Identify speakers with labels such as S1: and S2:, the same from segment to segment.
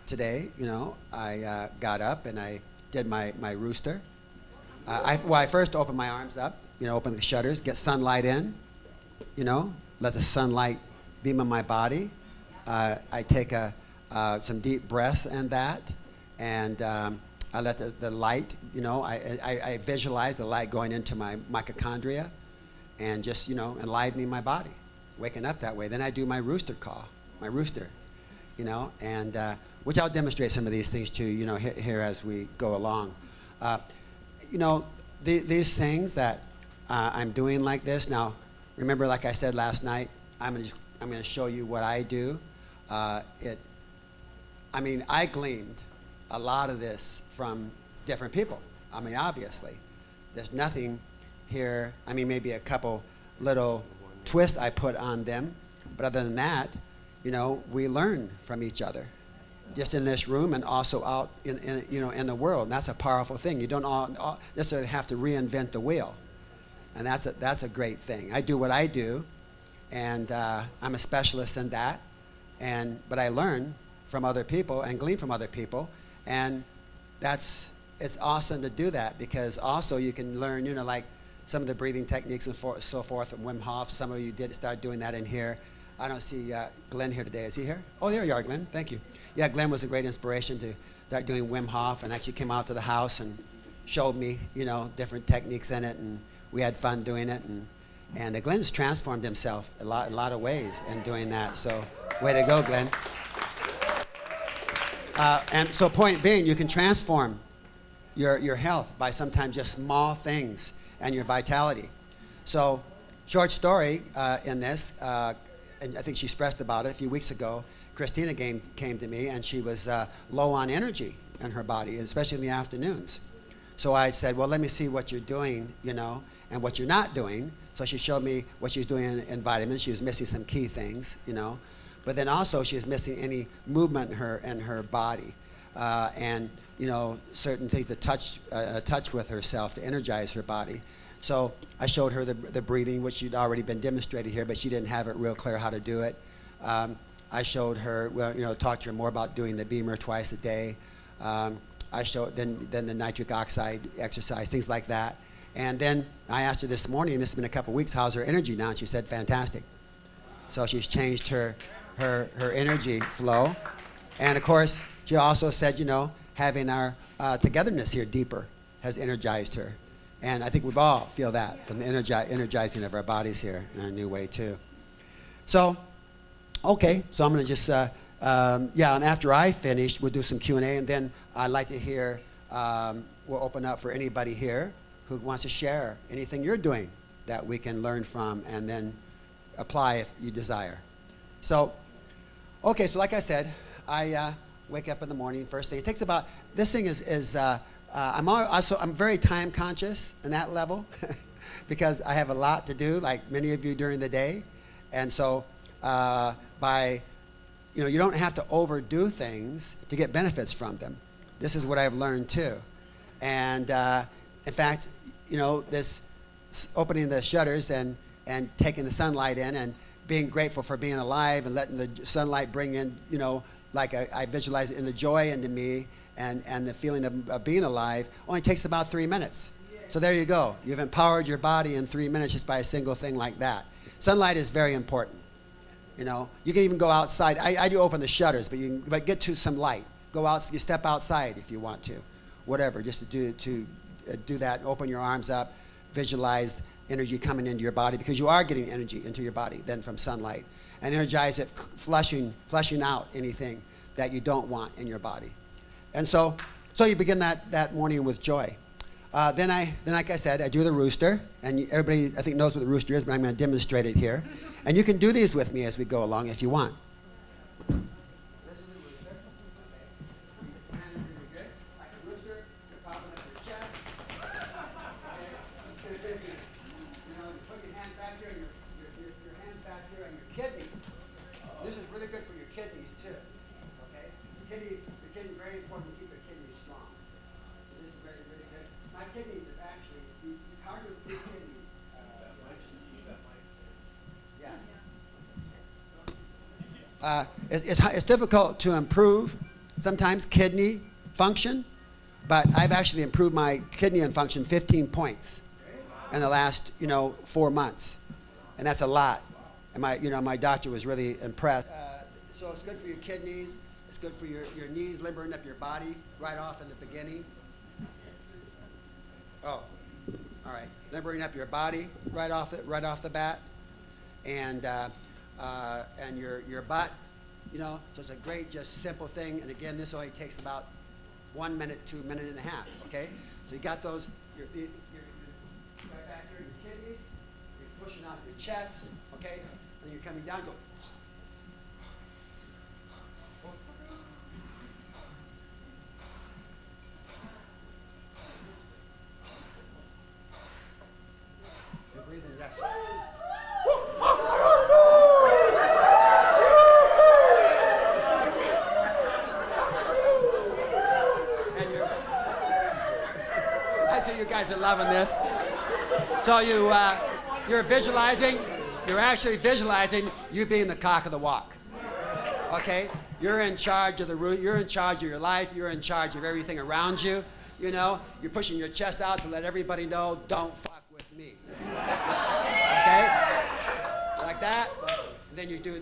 S1: today, I got up and I did my rooster. I first opened my arms up, open the shutters, get sunlight in, let the sunlight beam on my body. I take some deep breaths in that, and I let the light, I visualize the light going into my mitochondria and just, enlivening my body, waking up that way. Then I do my rooster call, my rooster, and which I'll demonstrate some of these things to you, here as we go along. These things that I'm doing like this. Now, remember, like I said last night, I'm going to show you what I do. I gleaned a lot of this from different people. Obviously, there's nothing here. Maybe a couple little twists I put on them, but other than that, we learn from each other, just in this room and also out in the world. And that's a powerful thing. You don't all necessarily have to reinvent the wheel, and that's a great thing. I do what I do, and I'm a specialist in that. But I learn from other people and glean from other people, and it's awesome to do that, because also you can learn, like some of the breathing techniques and so forth. And Wim Hof, some of you did start doing that in here. I don't see Glenn here today. Is he here? Oh, there you are, Glenn. Thank you. Yeah, Glenn was a great inspiration to start doing Wim Hof, and actually came out to the house and showed me, different techniques in it, and we had fun doing it. And Glenn's transformed himself a lot of ways in doing that. So, way to go, Glenn. And so, point being, you can transform your health by sometimes just small things and your vitality. So, short story in this, and I think she expressed about it a few weeks ago. Christina came to me, and she was low on energy in her body, especially in the afternoons. So I said, well, let me see what you're doing, and what you're not doing. So she showed me what she was doing in vitamins. She was missing some key things, But then also she was missing any movement in her body, and certain things to touch with herself to energize her body. So I showed her the breathing, which she'd already been demonstrated here, but she didn't have it real clear how to do it. I showed her, talked to her more about doing the beamer twice a day. I showed then the nitric oxide exercise, things like that. And then I asked her this morning, and this has been a couple weeks, how's her energy now? And she said, fantastic. So she's changed her energy flow. And of course, she also said, having our togetherness here deeper has energized her. And I think we've all feel that from the energizing of our bodies here in a new way too. So, okay, so I'm going to just, and after I finish, we'll do some Q&A, and then I'd like to hear, we'll open up for anybody here who wants to share anything you're doing that we can learn from and then apply if you desire. So, okay, so like I said, I wake up in the morning, first thing. It takes about, this thing is I'm very time conscious in that level because I have a lot to do, like many of you during the day. And so you don't have to overdo things to get benefits from them. This is what I've learned too. And in fact, this opening the shutters and taking the sunlight in and being grateful for being alive and letting the sunlight bring in, like I visualize it in the joy into me and the feeling of being alive only takes about 3 minutes. So there you go. You've empowered your body in 3 minutes just by a single thing like that. Sunlight is very important. You can even go outside. I do open the shutters, but get to some light. Go out, you step outside if you want to, whatever, just to do that. Open your arms up, visualize energy coming into your body, because you are getting energy into your body then from sunlight, and energize it, flushing out anything that you don't want in your body. And so you begin that morning with joy. Then, like I said, I do the rooster, and everybody I think knows what the rooster is, but I'm going to demonstrate it here. And you can do these with me as we go along if you want. This is the rooster. Okay. Hand is really good. Like a rooster, you're popping up your chest. Okay. You put your hands back here, and your hands back here, and your kidneys. This is really good for your kidneys too. Okay. The kidneys, very important to keep your kidneys strong. So this is very, really good. My kidneys are actually, it's hard to improve kidneys. It's difficult to improve sometimes kidney function, but I've actually improved my kidney function 15 points in the last, 4 months, and that's a lot. And my doctor was really impressed. So it's good for your kidneys. It's good for your knees, limbering up your body right off in the beginning. Oh, all right. Limbering up your body right off the bat, and your butt. So it's a great, just simple thing. And again, this only takes about 1 minute to a minute and a half. Okay, so you got those. You're right back here in your kidneys. You're pushing out your chest. Okay, and you're coming down. Go. You're breathing. Yes. You guys are loving this. So you're visualizing, you're actually visualizing you being the cock of the walk. Okay? You're in charge of the route, you're in charge of your life, you're in charge of everything around you. You're pushing your chest out to let everybody know, don't fuck with me. Okay? Like that. And then you do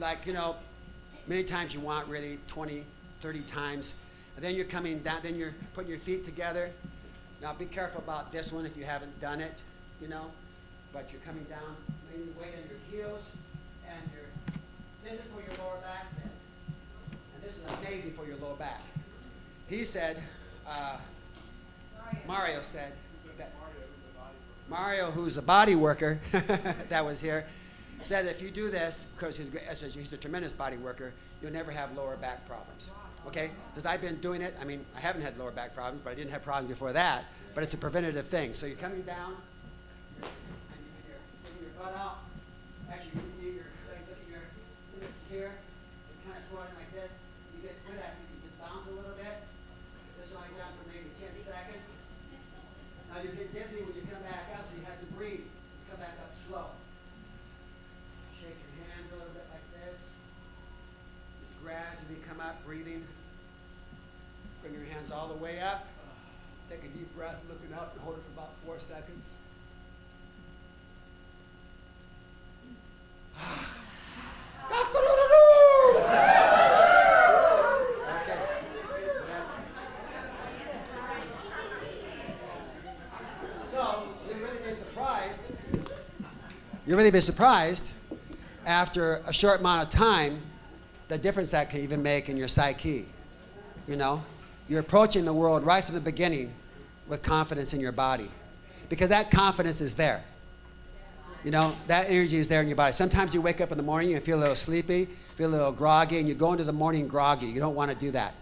S1: many times you want, really 20, 30 times. And then you're coming down, then you're putting your feet together. Now be careful about this one if you haven't done it, but you're coming down, laying the weight on your heels, and this is for your lower back then. And this is amazing for your lower back. He said, Mario said, that Mario, who's a body worker, that was here, said if you do this, because he's a tremendous body worker, you'll never have lower back problems. Okay? Because I've been doing it. I mean, I haven't had lower back problems, but I didn't have problems before that. But it's a preventative thing. So you're coming down, and you're putting your butt out. Actually, you look at your wrist here. You're kind of squatting like this. You get good at it. You can just bounce a little bit. This only down for maybe 10 seconds. Now you get dizzy when you come back up, so you have to breathe. Come back up slow. Shake your hands a little bit like this. Gradually come up, breathing. Bring your hands all the way up. Take a deep breath, looking up, and hold it for about 4 seconds. Okay. So you'll really be surprised after a short amount of time the difference that can even make in your psyche. You're approaching the world right from the beginning with confidence in your body, because that confidence is there. That energy is there in your body. Sometimes you wake up in the morning, you feel a little sleepy, feel a little groggy, and you go into the morning groggy. You don't want to do that.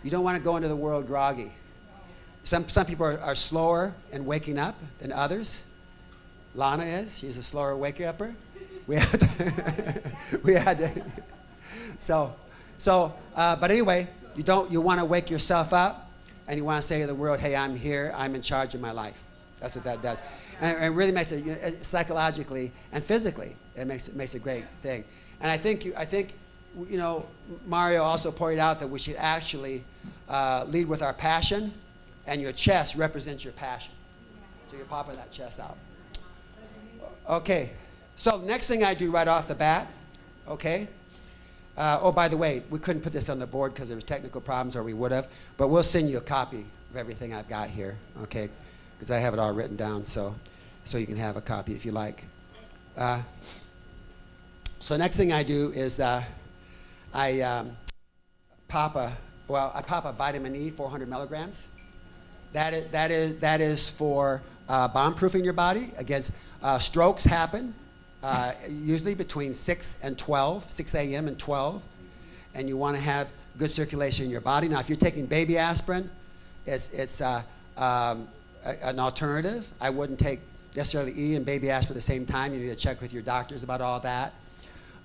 S1: You don't want to go into the world groggy. Some people are slower in waking up than others. Lana is. She's a slower wake-upper. We had to but anyway, you want to wake yourself up, and you want to say to the world, hey, I'm here, I'm in charge of my life. That's what that does. And it really makes it, psychologically and physically, it makes a great thing. And I think Mario also pointed out that we should actually lead with our passion, and your chest represents your passion. So you're popping that chest out. Okay, so the next thing I do right off the bat, okay, by the way, we couldn't put this on the board because there was technical problems, or we would have, but we'll send you a copy of everything I've got here, okay, because I have it all written down, so you can have a copy if you like. So next thing I do is I pop a vitamin E, 400 milligrams. That is for bomb-proofing your body against strokes happen. Usually between 6 and 12, 6 a.m. and 12, and you want to have good circulation in your body. Now, if you're taking baby aspirin, it's an alternative. I wouldn't take necessarily E and baby aspirin at the same time. You need to check with your doctors about all that.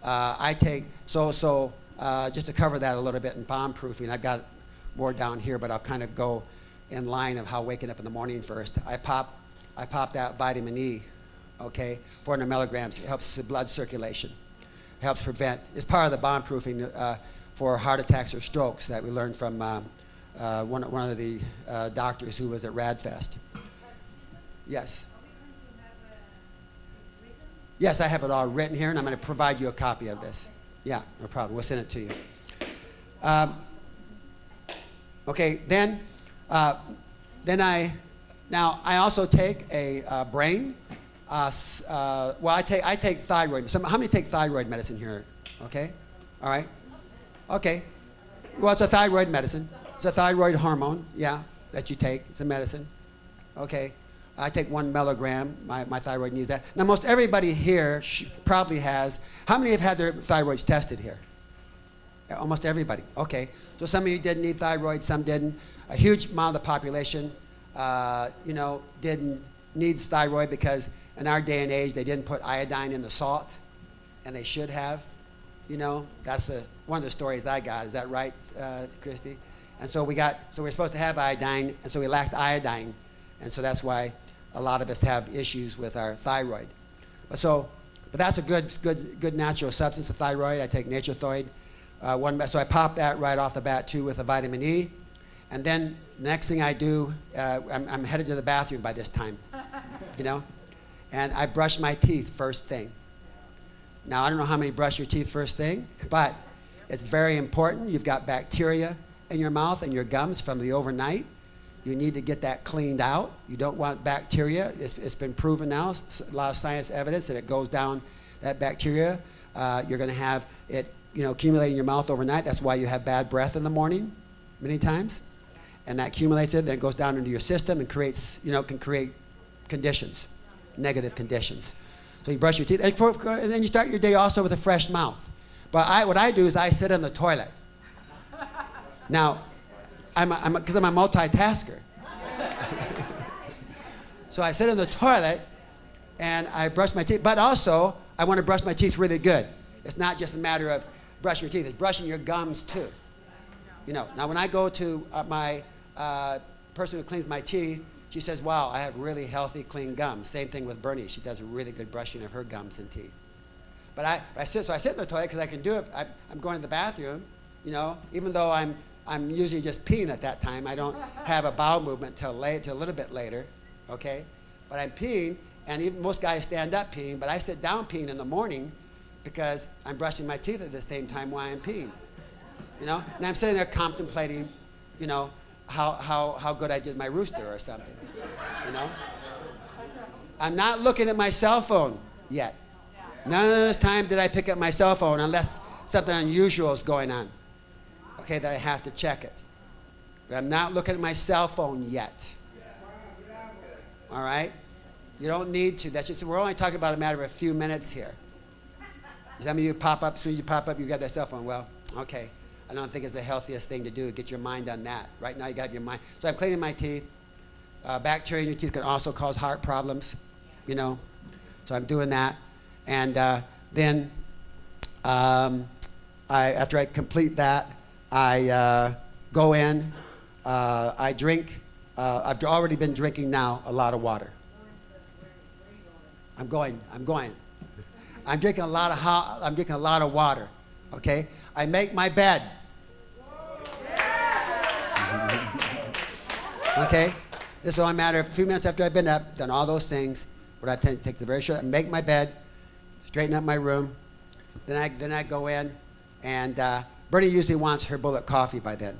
S1: I take, just to cover that a little bit in bomb proofing, I've got more down here, but I'll kind of go in line of how waking up in the morning first. I pop that vitamin E. Okay, 400 milligrams. It helps the blood circulation. It helps prevent. It's part of the bomb-proofing for heart attacks or strokes that we learned from one of the doctors who was at RadFest. Yes. Yes, I have it all written here, and I'm going to provide you a copy of this. Yeah, no problem. We'll send it to you. Okay, then I also take a brain. Well, I take thyroid. How many take thyroid medicine here? Okay, all right. Okay, well, it's a thyroid medicine. It's a thyroid hormone, yeah, that you take. It's a medicine. Okay, I take 1 milligram. My thyroid needs that. Now, most everybody here probably has. How many have had their thyroids tested here? Almost everybody. Okay, so some of you didn't need thyroid, some didn't. A huge amount of the population, didn't need thyroid because in our day and age they didn't put iodine in the salt, and they should have. That's one of the stories I got. Is that right, Christy? And so we're supposed to have iodine, and so we lacked iodine, and so that's why a lot of us have issues with our thyroid. But that's a good natural substance, the thyroid. I take Nature-Thyroid. So I pop that right off the bat too with a vitamin E, and then the next thing I do, I'm headed to the bathroom by this time, and I brush my teeth first thing. Now, I don't know how many brush your teeth first thing, but it's very important. You've got bacteria in your mouth and your gums from the overnight. You need to get that cleaned out. You don't want bacteria. It's been proven now, a lot of science evidence that it goes down, that bacteria. You're going to have it accumulate in your mouth overnight. That's why you have bad breath in the morning many times. And that accumulates it, then it goes down into your system and creates, can create conditions, negative conditions. So you brush your teeth, and then you start your day also with a fresh mouth. But what I do is I sit in the toilet. Now, because I'm a multitasker. So I sit in the toilet and I brush my teeth, but also I want to brush my teeth really good. It's not just a matter of brushing your teeth, it's brushing your gums too. Now when I go to my person who cleans my teeth, she says, wow, I have really healthy, clean gums. Same thing with Bernie. She does a really good brushing of her gums and teeth. But I sit in the toilet because I can do it. I'm going to the bathroom, even though I'm usually just peeing at that time. I don't have a bowel movement till a little bit later, okay? But I'm peeing, and even most guys stand up peeing, but I sit down peeing in the morning because I'm brushing my teeth at the same time while I'm peeing, And I'm sitting there contemplating, how good I did my rooster or something, I'm not looking at my cell phone yet. None of this time did I pick up my cell phone unless something unusual is going on, okay, that I have to check it. But I'm not looking at my cell phone yet. All right? You don't need to. We're only talking about a matter of a few minutes here. Some of you pop up, as soon as you pop up, you got that cell phone. Well, okay. I don't think it's the healthiest thing to do. Get your mind on that. Right now, you got to have your mind. So I'm cleaning my teeth. Bacteria in your teeth can also cause heart problems, So I'm doing that. And then after I complete that, I go in. I drink. I've already been drinking now a lot of water. I'm going. I'm drinking a lot of water. Okay. I make my bed. Okay? This is only a matter of a few minutes after I've been up, done all those things. What I tend to take the very short, make my bed, straighten up my room. Then I go in, and Bernie usually wants her bullet coffee by then.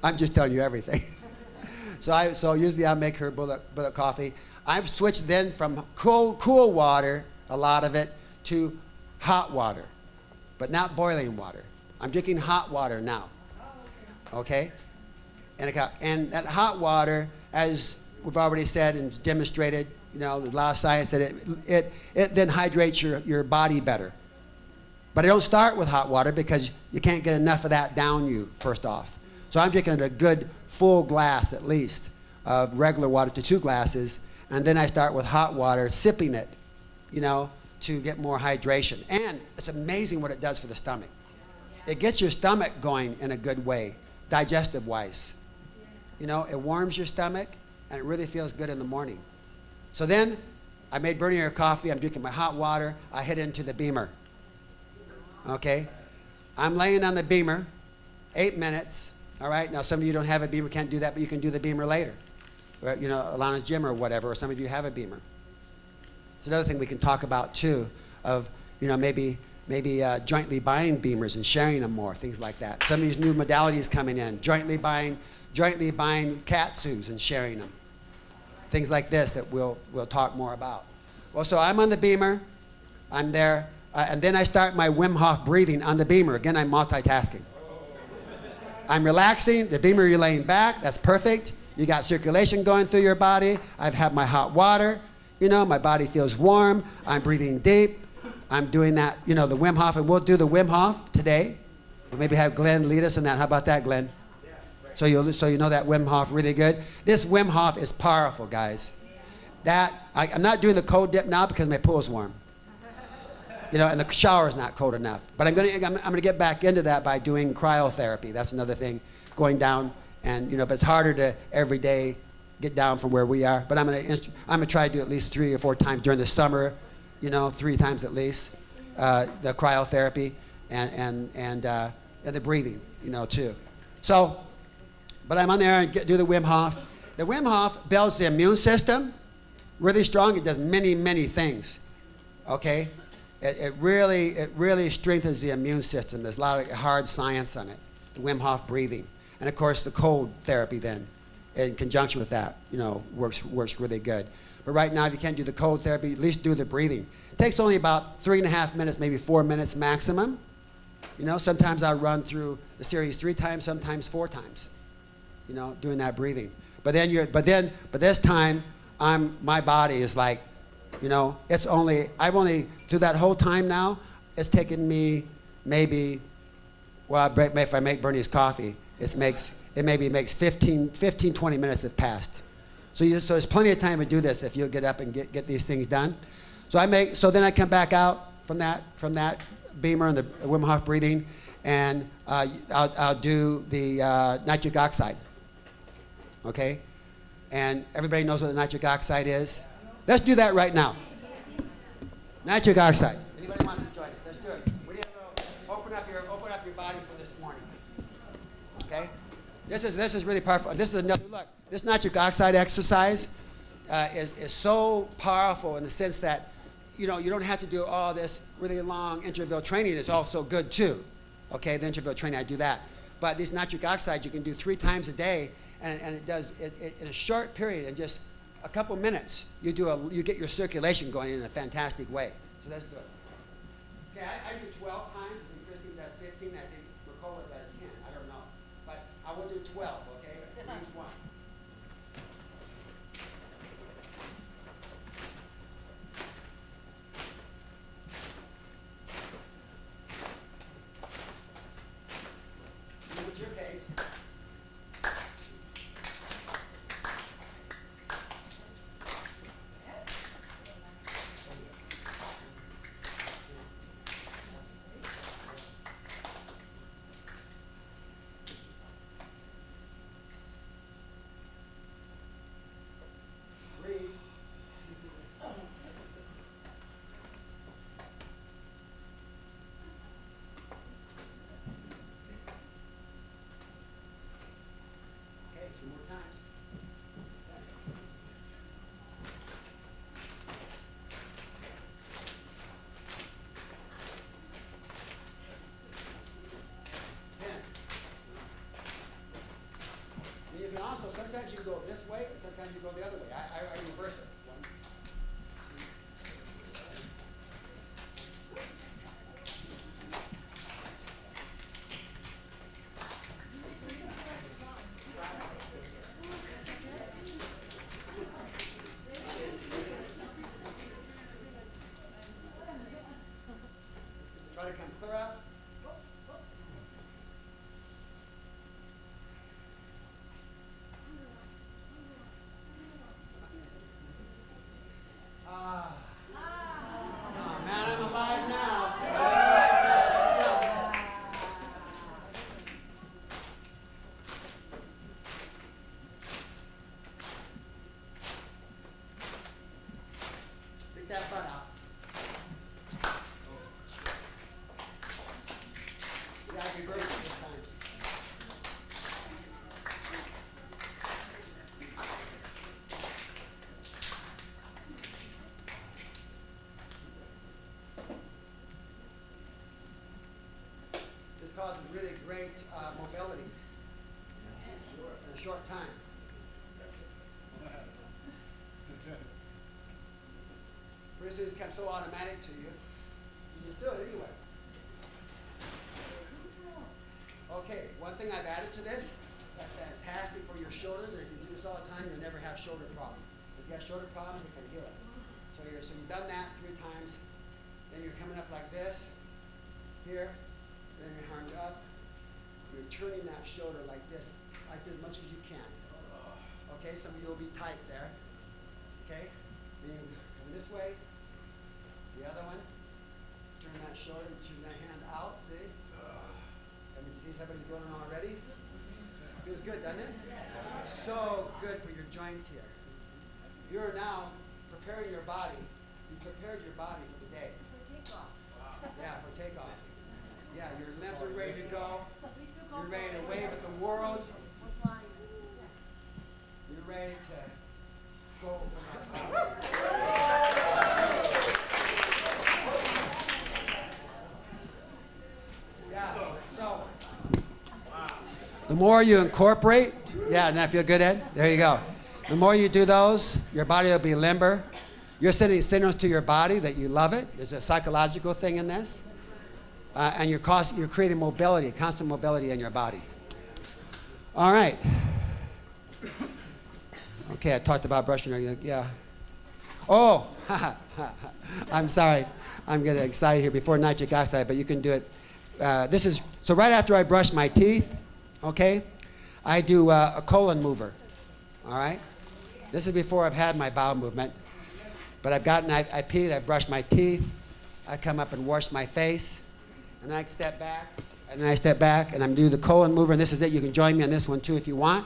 S1: I'm just telling you everything. So usually I'll make her bullet coffee. I've switched then from cool water, a lot of it, to hot water, but not boiling water. I'm drinking hot water now. Okay? And that hot water, as we've already said and demonstrated, there's a lot of science that it then hydrates your body better. But I don't start with hot water because you can't get enough of that down you, first off. So I'm drinking a good full glass at least of regular water to 2 glasses, and then I start with hot water, sipping it, to get more hydration. And it's amazing what it does for the stomach. It gets your stomach going in a good way, digestive-wise. It warms your stomach, and it really feels good in the morning. So then, I made Bernie her coffee. I'm drinking my hot water. I head into the Beamer. Okay? I'm laying on the beamer, 8 minutes. All right? Now, some of you don't have a beamer, can't do that, but you can do the beamer later. Or, you know, Alana's gym or whatever, or some of you have a beamer. It's another thing we can talk about, too, of, you know, maybe jointly buying beamers and sharing them more, things like that. Some of these new modalities coming in, jointly buying catsuits and sharing them. Things like this that we'll talk more about. Well, so I'm on the beamer, I'm there, and then I start my Wim Hof breathing on the beamer. Again, I'm multitasking. I'm relaxing, the beamer you're laying back, that's perfect. You got circulation going through your body. I've had my hot water, you know, my body feels warm, I'm breathing deep. I'm doing that, you know, the Wim Hof, and we'll do the Wim Hof today. We'll maybe have Glenn lead us in that. How about that, Glenn? So you know that Wim Hof really good. This Wim Hof is powerful, guys. I'm not doing the cold dip now because my pool is warm. You know, and the shower is not cold enough. But I'm gonna get back into that by doing cryotherapy. That's another thing, going down, but it's harder to every day get down from where we are. But I'm gonna try to do at least 3 or 4 times during the summer. 3 times at least, the cryotherapy and the breathing, too. So, but I'm on there and do the Wim Hof. The Wim Hof builds the immune system really strong. It does many, many things, okay? It really strengthens the immune system. There's a lot of hard science on it, the Wim Hof breathing. And of course, the cold therapy then, in conjunction with that, works really good. But right now, if you can't do the cold therapy, at least do the breathing. It takes only about 3.5 minutes, maybe 4 minutes maximum. Sometimes I run through the series 3 times, sometimes 4 times, doing that breathing. But this time, my body is like, I've only, through that whole time now, it's taken me maybe, if I make Bernie's coffee, it maybe makes 15, 20 minutes have passed. So there's plenty of time to do this if you'll get up and get these things done. So then I come back out from that beamer and the Wim Hof breathing, and I'll do the nitric oxide. Okay, and everybody knows what the nitric oxide is. Let's do that right now. Nitric oxide. Anybody wants to join us? Let's do it. We need a little open up your body for this morning. Okay, this is really powerful. This is another look. This nitric oxide exercise is so powerful in the sense that, you don't have to do all this really long interval training. It's also good too. Okay, the interval training, I do that. But these nitric oxides you can do 3 times a day, and it does it in a short period, in just a couple minutes, you get your circulation going in a fantastic way. So let's do it. Okay, I do 12 times. I think Christine does 15. I think Ricola does 10. I don't know, but I will do 12. Okay, each one. What's your pace? Also, sometimes you go this way, and sometimes you go the other way. I reverse it. Try to come clear up. causes really great mobility in a short time. Pretty soon it's become so automatic to you, you just do it anyway. Okay, one thing I've added to this, that's fantastic for your shoulders, and if you do this all the time, you'll never have shoulder problems. If you have shoulder problems, it can heal it. So you've done that 3 times, then you're coming up like this, here, then your arms up, you're turning that shoulder like this as much as you can. Okay, some of you will be tight there. Okay, then you come this way, the other one, turn that shoulder, turn that hand out, see? I mean, see somebody's going already? Feels good, doesn't it? So good for your joints here. You're now preparing your body. You prepared your body for the day.
S2: For takeoff.
S1: Yeah, for takeoff. Yeah, your limbs are ready to go. You're ready to wave at the world. You're ready to go for that. Yeah, so the more you incorporate, yeah, doesn't that feel good, Ed? There you go. The more you do those, your body will be limber. You're sending signals to your body that you love it. There's a psychological thing in this. And you're creating mobility, constant mobility in your body. All right. Okay, I talked about brushing your, yeah. Oh, I'm sorry. I'm getting excited here before nitric oxide, but you can do it. So right after I brush my teeth, okay, I do a colon mover, all right? This is before I've had my bowel movement, but I peed, I've brushed my teeth, I come up and wash my face, and then I step back, and then I step back, and I'm doing the colon mover, and this is it. You can join me on this one too if you want,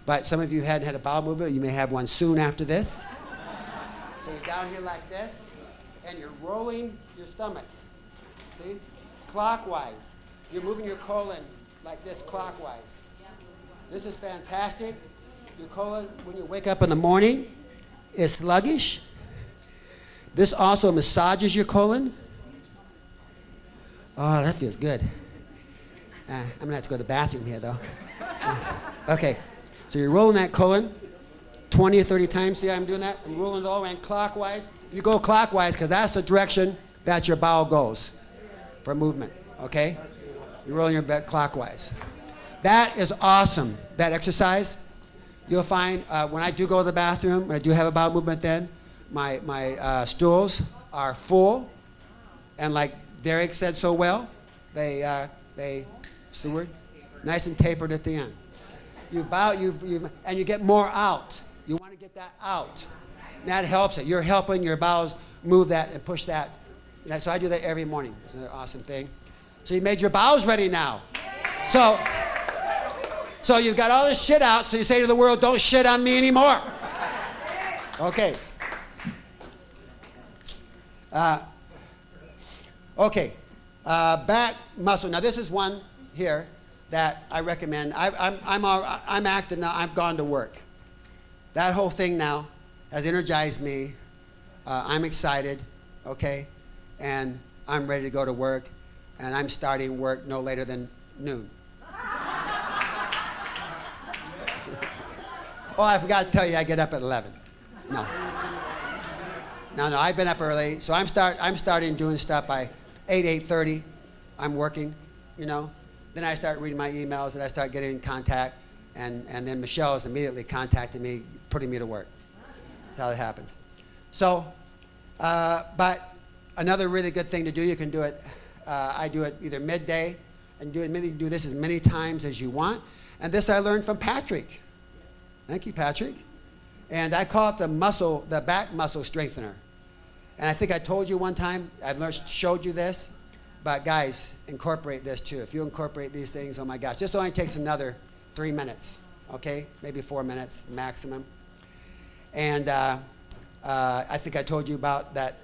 S1: but some of you hadn't had a bowel movement. You may have one soon after this. So you're down here like this, and you're rolling your stomach, see? Clockwise. You're moving your colon like this clockwise. This is fantastic. Your colon, when you wake up in the morning, is sluggish. This also massages your colon. Oh, that feels good. I'm going to have to go to the bathroom here, though. Okay, so you're rolling that colon 20 or 30 times. See how I'm doing that? I'm rolling it all around clockwise. You go clockwise because that's the direction that your bowel goes for movement, okay? You're rolling your back clockwise. That is awesome, that exercise. You'll find when I do go to the bathroom, when I do have a bowel movement then, my stools are full, and like Derek said so well, they Seward, nice and tapered at the end. And you get more out. You want to get that out. That helps it. You're helping your bowels move that and push that. So I do that every morning. It's another awesome thing. So you made your bowels ready now. So you've got all this shit out, so you say to the world, don't shit on me anymore. Okay. Back muscle. Now this is one here that I recommend. I'm active now. I've gone to work. That whole thing now has energized me. I'm excited, okay? And I'm ready to go to work. And I'm starting work no later than noon. Oh, I forgot to tell you, I get up at 11. No, I've been up early. So I'm starting doing stuff by 8:30. I'm working, you know. Then I start reading my emails and I start getting in contact. And then Michelle is immediately contacting me, putting me to work. That's how it happens. So, but another really good thing to do, you can do it, I do it either midday, and you can do this as many times as you want. And this I learned from Patrick. Thank you, Patrick. And I call it the back muscle strengthener. And I think I told you one time, showed you this, but guys, incorporate this too. If you incorporate these things, oh my gosh, this only takes another 3 minutes, okay? Maybe 4 minutes maximum. And I think I told you about that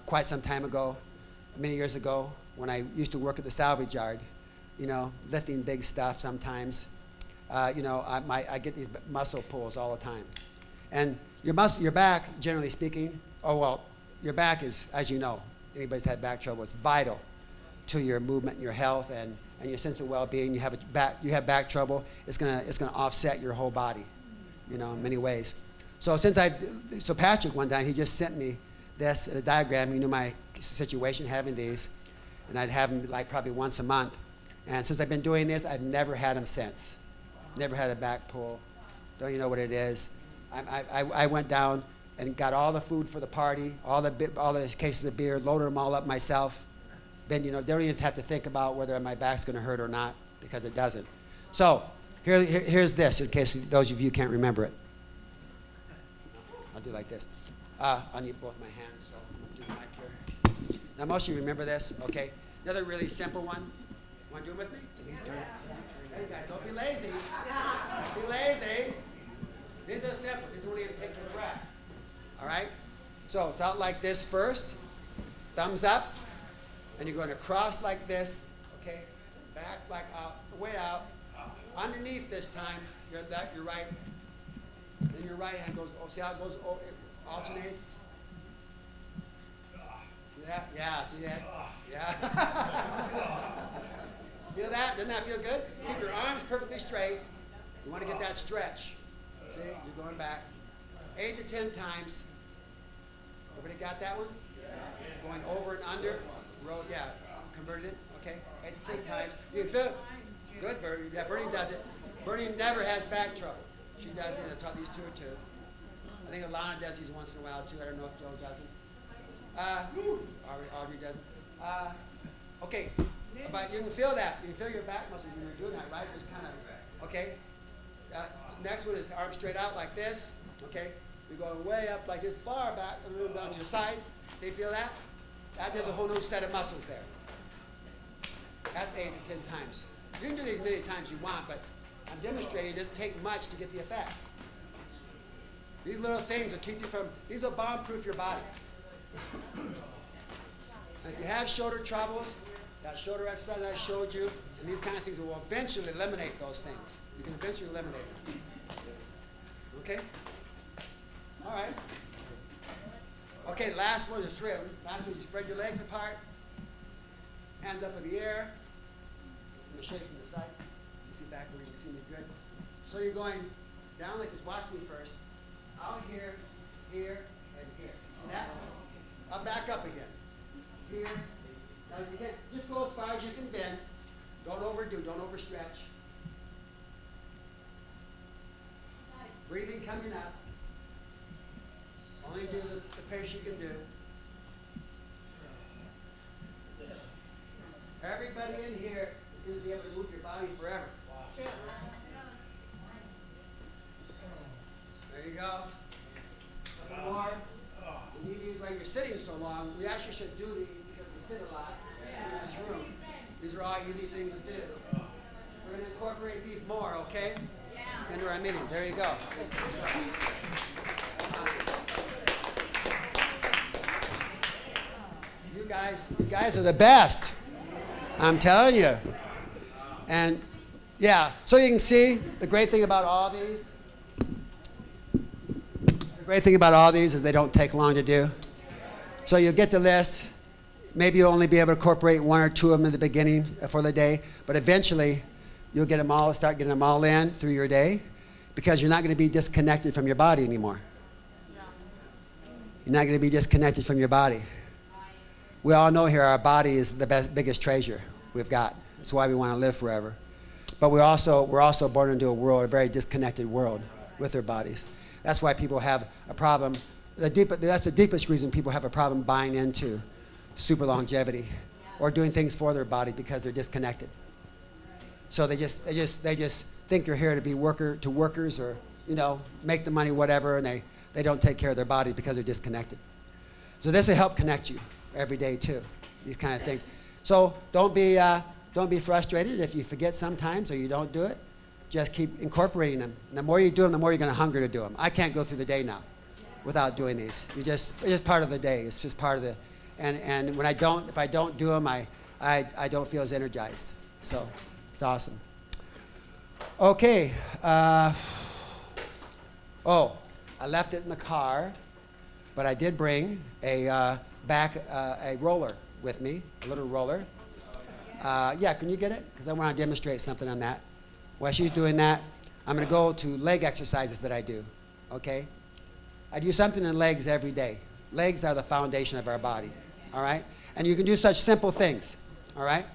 S1: quite some time ago, many years ago, when I used to work at the salvage yard, you know, lifting big stuff sometimes. You know, I get these muscle pulls all the time. And your back, generally speaking, your back is, as you know, anybody's had back trouble, it's vital to your movement and your health, and and your sense of well-being. You have back trouble. It's gonna offset your whole body, in many ways. So Patrick one time, he just sent me this a diagram. He knew my situation having these, and I'd have them like probably once a month. And since I've been doing this, I've never had them since. Never had a back pull. Don't even know what it is. I went down and got all the food for the party, all the cases of beer, loaded them all up myself. Then don't even have to think about whether my back's going to hurt or not, because it doesn't. So here's this, in case those of you can't remember it. I'll do like this. I need both my hands, so I'm going to do the mic here. Now most of you remember this, okay? Another really simple one. Want to do it with me? Hey guys, don't be lazy. Don't be lazy. These are simple. These don't even take your breath. All right? So it's out like this first. Thumbs up. And you're going to cross like this. Okay? Back like out, way out. Underneath this time, your right. Then your right hand goes, see how it goes, it alternates? See that? Yeah, see that? Yeah. Feel that? Doesn't that feel good? Keep your arms perfectly straight. You want to get that stretch. See? You're going back. 8 to 10 times. Everybody got that one? Going over and under. Roll, yeah. Converted it. Okay. 8 to 10 times. You feel good, Bernie. Yeah, Bernie does it. Bernie never has back trouble. She does it. I taught these two or two. I think Alana does these once in a while too. I don't know if Joe doesn't. Audrey doesn't. Okay. But you can feel that. You can feel your back muscles when you're doing that, right? Just kind of, okay? Next one is arms straight out like this, okay? You're going way up like this, far back, and then down to your side. See, feel that? That does a whole new set of muscles there. That's 8 to 10 times. You can do these many times you want, but I'm demonstrating it doesn't take much to get the effect. These little things will keep you from, these will bomb-proof your body. And if you have shoulder troubles, that shoulder exercise I showed you, and these kind of things will eventually eliminate those things. You can eventually eliminate them. Okay? All right. Okay, the last one is 3 of them. Last one, you spread your legs apart, hands up in the air. I'm going to show you from the side. You see back where you can see me good. So you're going down like this. Watch me first. Out here, here, and here. See that? I'll back up again. Here. Now again, just go as far as you can bend. Don't overdo, don't overstretch. Breathing coming up. Only do the pace you can do. Everybody in here is going to be able to move your body forever. There you go. A couple more. You need these while you're sitting so long. We actually should do these because we sit a lot in this room. These are all easy things to do. We're going to incorporate these more, okay? Into our meeting. There you go. You guys are the best. I'm telling you. And yeah, so you can see the great thing about all these. The great thing about all these is they don't take long to do. So you'll get the list. Maybe you'll only be able to incorporate 1 or 2 of them in the beginning for the day, but eventually you'll get them all, start getting them all in through your day, because you're not going to be disconnected from your body anymore. You're not going to be disconnected from your body. We all know here our body is the biggest treasure we've got. That's why we want to live forever. But we're also born into a very disconnected world with our bodies. That's why people have a problem. That's the deepest reason people have a problem buying into super longevity or doing things for their body, because they're disconnected. So they just think they're here to be workers or make the money, whatever, and they don't take care of their body because they're disconnected. So this will help connect you every day too. These kind of things. So don't be frustrated if you forget sometimes or you don't do it. Just keep incorporating them. And the more you do them, the more you're going to hunger to do them. I can't go through the day now without doing these. It's just part of the day. It's just part of the. And if I don't do them, I don't feel as energized. So it's awesome. Okay. I left it in the car, but I did bring a roller with me, a little roller. Yeah, can you get it? Because I want to demonstrate something on that. While she's doing that, I'm going to go to leg exercises that I do, okay? I do something in legs every day. Legs are the foundation of our body, all right? And you can do such simple things, all right?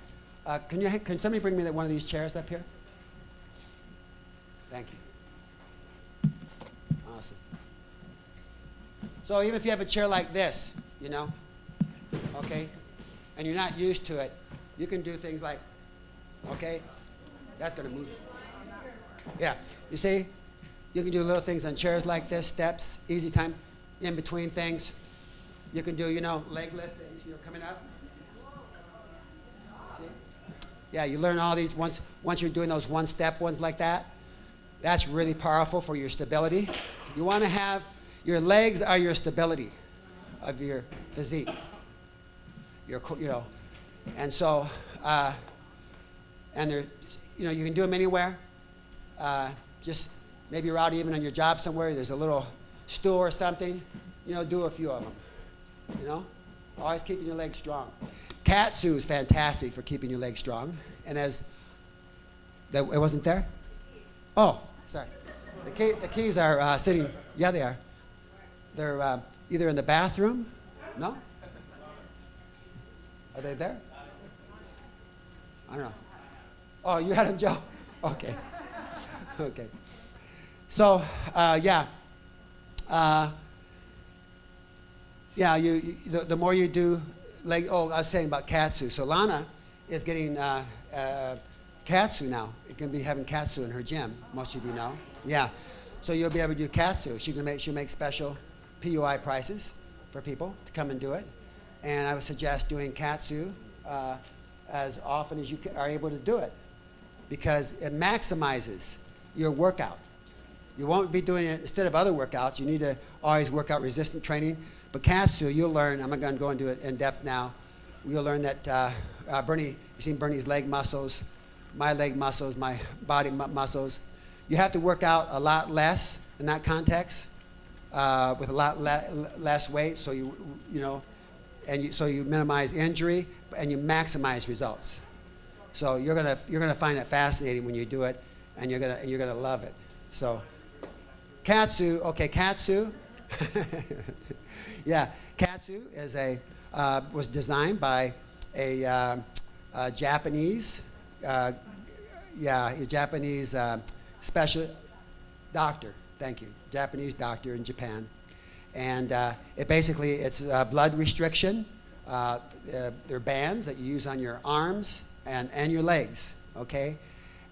S1: Can somebody bring me one of these chairs up here? Thank you. Awesome. So even if you have a chair like this, you know, okay, and you're not used to it, you can do things like, okay, that's going to move. Yeah, you see, you can do little things on chairs like this, steps, easy time, in between things. You can do, you know, leg lift things, you know, coming up. See? Yeah, you learn all these once you're doing those one-step ones like that. That's really powerful for your stability. You want to have, your legs are your stability of your physique. You know, and so, and they're, you know, you can do them anywhere. Just maybe you're out even on your job somewhere, there's a little stool or something, you know, do a few of them, you know, always keeping your legs strong. Katsu is fantastic for keeping your legs strong, and it wasn't there? Oh, sorry. The keys are sitting, yeah, they are. They're either in the bathroom, no? Are they there? I don't know. Oh, you had them, Joe? Okay. Okay. So, yeah. Yeah, the more you do, like, I was saying about Katsu. So Lana is getting Katsu now. It can be having Katsu in her gym, most of you know. Yeah. So you'll be able to do Katsu. She'll make special PUI prices for people to come and do it. And I would suggest doing Katsu as often as you are able to do it, because it maximizes your workout. You won't be doing it instead of other workouts. You need to always work out resistance training. But Katsu, you'll learn, I'm not going to go into it in depth now, you'll learn that Bernie, you've seen Bernie's leg muscles, my leg muscles, my body muscles. You have to work out a lot less in that context with a lot less weight, so you know, so you minimize injury and you maximize results. So you're gonna find it fascinating when you do it, and you're gonna love it. So Katsu, okay, Katsu. Yeah, Katsu is was designed by a Japanese, a Japanese special doctor. Thank you, Japanese doctor in Japan, and it's blood restriction. They're bands that you use on your arms and your legs. Okay,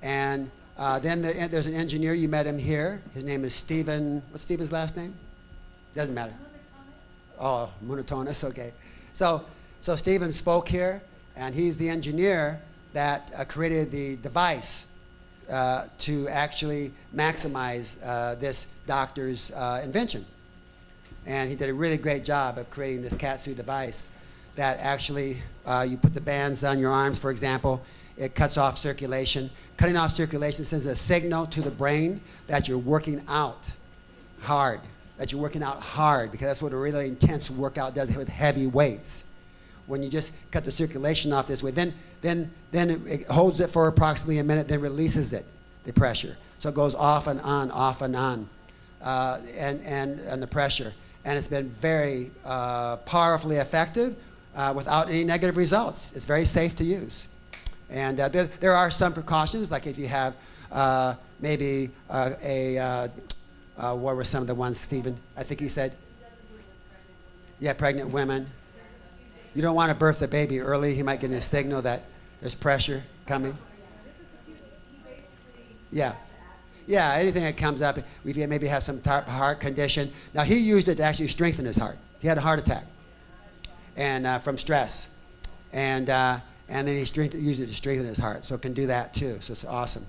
S1: and then there's an engineer. You met him here. His name is Stephen. What's Stephen's last name? Doesn't matter. Oh, monotonous, okay. So Stephen spoke here, and he's the engineer that created the device to actually maximize this doctor's invention. And he did a really great job of creating this Katsu device that actually, you put the bands on your arms, for example, it cuts off circulation. Cutting off circulation sends a signal to the brain that you're working out hard. Because that's what a really intense workout does with heavy weights. When you just cut the circulation off this way, then it holds it for approximately a minute, then releases it, the pressure. So it goes off and on, and the pressure. And it's been very powerfully effective without any negative results. It's very safe to use. And there are some precautions, like if you have maybe what were some of the ones, Stephen? I think he said, yeah, pregnant women. You don't want to birth the baby early. He might get a signal that there's pressure coming. Yeah. Yeah, anything that comes up, if you maybe have some type of heart condition. Now, he used it to actually strengthen his heart. He had a heart attack and from stress. And then he used it to strengthen his heart. So it can do that too. So it's awesome.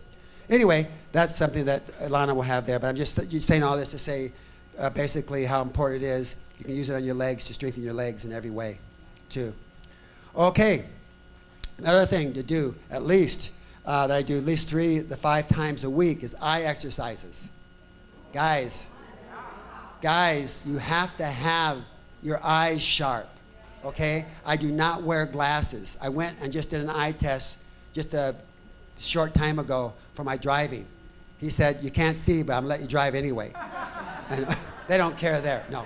S1: Anyway, that's something that Ilana will have there. But I'm just saying all this to say basically how important it is. You can use it on your legs to strengthen your legs in every way too. Okay, another thing to do at least, that I do at least 3 to 5 times a week is eye exercises. Guys, you have to have your eyes sharp, okay? I do not wear glasses. I went and just did an eye test just a short time ago for my driving. He said, you can't see, but I'm going to let you drive anyway. And they don't care there, no.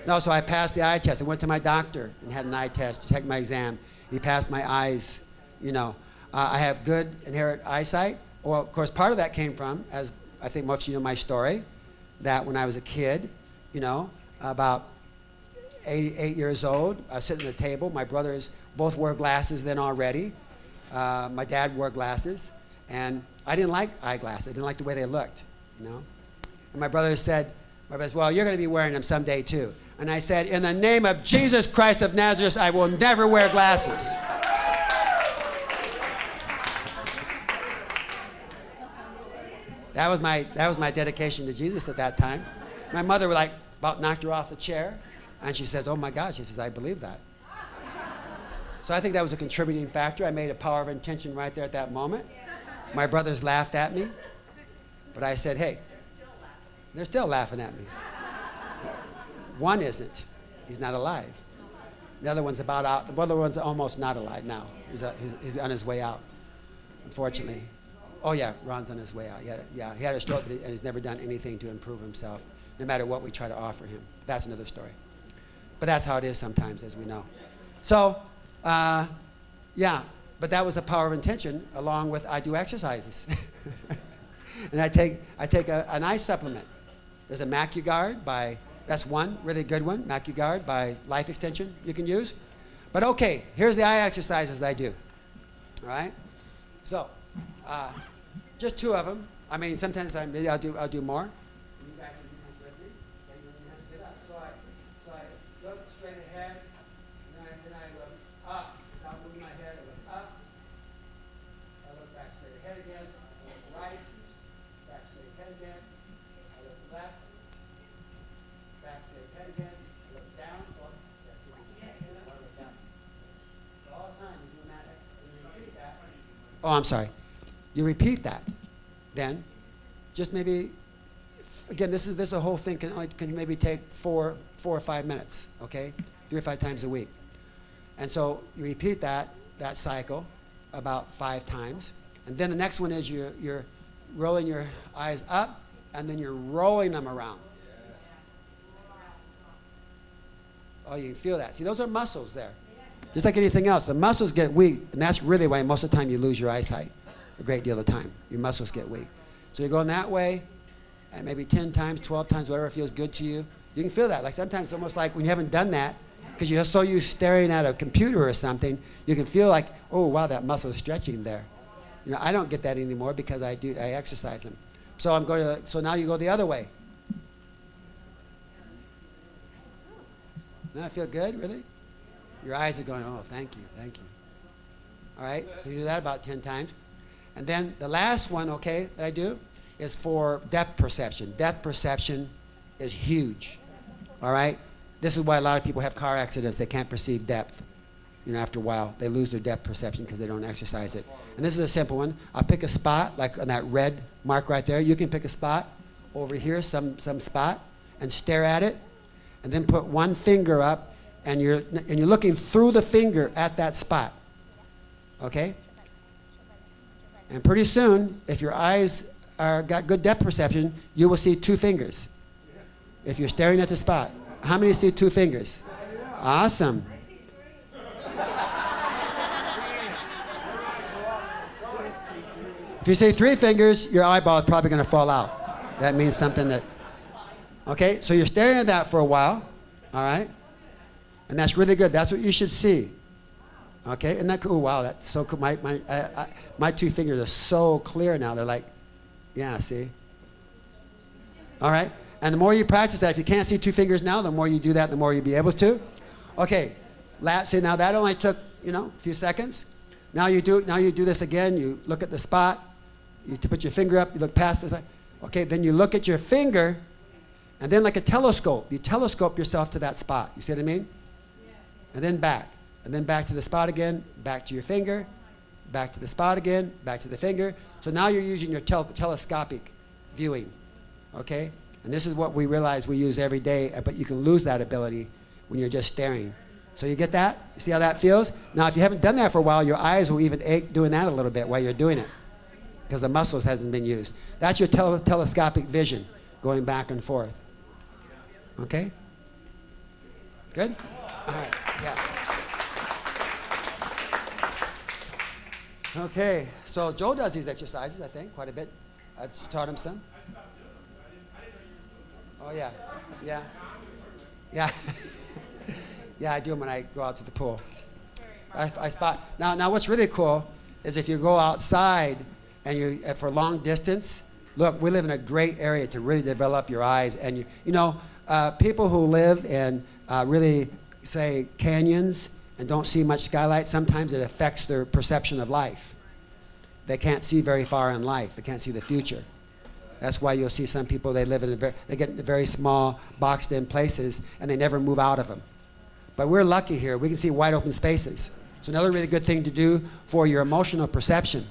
S1: No, so I passed the eye test. I went to my doctor and had an eye test, checked my exam. He passed my eyes, you know. I have good inherent eyesight. Well, of course, part of that came from, as I think most of you know my story, that when I was a kid, you know, about 8 years old, I was sitting at the table. My brothers both wore glasses then already. My dad wore glasses, and I didn't like eyeglasses. I didn't like the way they looked, you know. And my brother said, well, you're going to be wearing them someday too. And I said, in the name of Jesus Christ of Nazareth, I will never wear glasses. That was my dedication to Jesus at that time. My mother about knocked her off the chair, and she says, oh my God, she says, I believe that. So I think that was a contributing factor. I made a power of intention right there at that moment. My brothers laughed at me, but I said, hey, they're still laughing at me. One isn't. He's not alive. The other one's about out. The other one's almost not alive now. He's on his way out, unfortunately. Oh yeah, Ron's on his way out. He had a stroke, and he's never done anything to improve himself, no matter what we try to offer him. That's another story. But that's how it is sometimes, as we know. So, yeah, but that was the power of intention, along with I do exercises. And I take an eye supplement. There's a MacuGuard that's one really good one, MacuGuard by Life Extension you can use. But okay, here's the eye exercises that I do. All right? So, just 2 of them. I mean, sometimes maybe I'll do more. You guys can do this with me. Okay, you don't have to get up. So I look straight ahead, and then I look up. Without moving my head, I look up. I look back straight ahead again. I look right. Back straight ahead again. I look left. Back straight ahead again. I look down. I look down. So all the time you're doing that. And you repeat that. Oh, I'm sorry. You repeat that. Then, just maybe, again, this is a whole thing can maybe take 4 or 5 minutes, okay? 3 or 5 times a week. And so you repeat that cycle about 5 times. And then the next one is you're rolling your eyes up, and then you're rolling them around. Oh, you can feel that. See, those are muscles there. Just like anything else, the muscles get weak, and that's really why most of the time you lose your eyesight. A great deal of the time. Your muscles get weak. So you're going that way, and maybe 10 times, 12 times, whatever feels good to you. You can feel that. Like sometimes it's almost like when you haven't done that, because you're so used staring at a computer or something, you can feel like, oh, wow, that muscle is stretching there. You know, I don't get that anymore because I exercise them. So now you go the other way. Now I feel good, really? Your eyes are going, oh, thank you. All right, so you do that about 10 times. And then the last one, okay, that I do is for depth perception. Depth perception is huge, all right? This is why a lot of people have car accidents. They can't perceive depth. You know, after a while, they lose their depth perception because they don't exercise it. And this is a simple one. I'll pick a spot, like on that red mark right there. You can pick a spot over here, some spot, and stare at it, and then put one finger up, and you're looking through the finger at that spot, okay? And pretty soon, if your eyes got good depth perception, you will see 2 fingers. If you're staring at the spot. How many see 2 fingers? Awesome. If you see 3 fingers, your eyeball is probably going to fall out. That means something that... Okay, so you're staring at that for a while, all right? And that's really good. That's what you should see. Okay, isn't that cool? Oh, wow, that's so cool. My 2 fingers are so clear now. They're like, yeah, see? All right, and the more you practice that, if you can't see 2 fingers now, the more you do that, the more you'll be able to. Okay, see, now that only took, a few seconds. Now you do this again. You look at the spot. You put your finger up. You look past the. Okay, then you look at your finger, and then like a telescope, you telescope yourself to that spot. You see what I mean? Yeah. And then back. And then back to the spot again, back to your finger, back to the spot again, back to the finger. So now you're using your telescopic viewing, okay? And this is what we realize we use every day, but you can lose that ability when you're just staring. So you get that? You see how that feels? Now, if you haven't done that for a while, your eyes will even ache doing that a little bit while you're doing it because the muscles hasn't been used. That's your telescopic vision going back and forth. Okay? Good? All right, yeah. Okay, so Joe does these exercises, I think, quite a bit. I taught him some. Oh, yeah, yeah, yeah. Yeah, I do them when I go out to the pool. I spot. Now, what's really cool is if you go outside and you for long distance. Look, we live in a great area to really develop your eyes, and people who live in really say canyons and don't see much skylight. Sometimes it affects their perception of life. They can't see very far in life. They can't see the future. That's why you'll see some people, they live in they get into very small, boxed-in places, and they never move out of them. But we're lucky here. We can see wide open spaces. So another really good thing to do for your emotional perception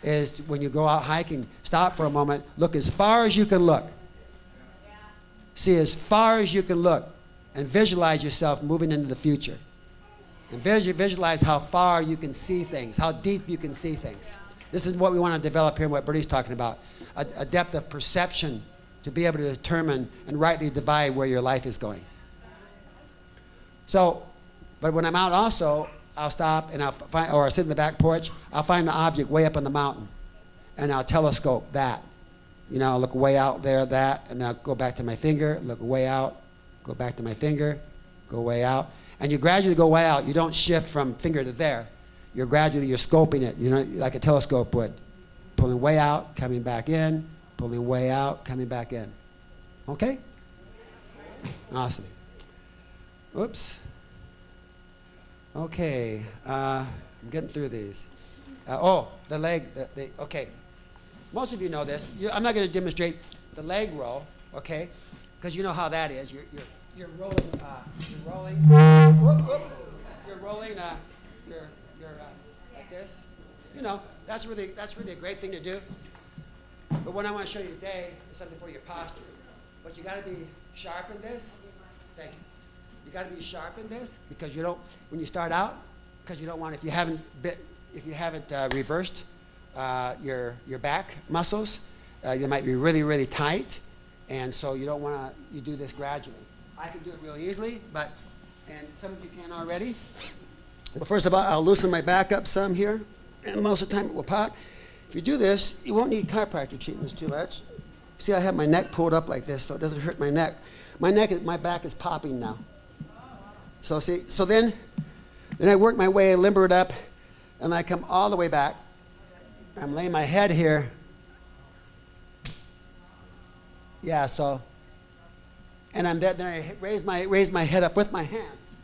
S1: is when you go out hiking, stop for a moment, look as far as you can look. See as far as you can look, and visualize yourself moving into the future. And visualize how far you can see things, how deep you can see things. This is what we want to develop here and what Bertie's talking about. A depth of perception to be able to determine and rightly divide where your life is going. So, but when I'm out also, I'll stop and or I'll sit in the back porch, I'll find an object way up on the mountain and I'll telescope that. I'll look way out there, that, and then I'll go back to my finger, look way out, go back to my finger, go way out. And you gradually go way out. You don't shift from finger to there. You're scoping it, like a telescope would. Pulling way out, coming back in, pulling way out, coming back in. Okay? Awesome. Oops. Okay, I'm getting through these. The leg, okay. Most of you know this. I'm not going to demonstrate the leg roll, okay? Because you know how that is. You're rolling, whoop, whoop. You're rolling, you're like this. That's really a great thing to do. But what I want to show you today is something for your posture. But you got to be sharp in this. Thank you. You got to be sharp in this because when you start out, because you don't want, if you haven't reversed your back muscles, they might be really, really tight, and so you don't want to. You do this gradually. I can do it really easily, and some of you can already. But first of all, I'll loosen my back up some here, and most of the time it will pop. If you do this, you won't need chiropractic treatments too much. See, I have my neck pulled up like this, so it doesn't hurt my neck. My back is popping now. So see, then I work my way, limber it up, and I come all the way back. I'm laying my head here. Yeah, so, and then I raise my head up with my hands,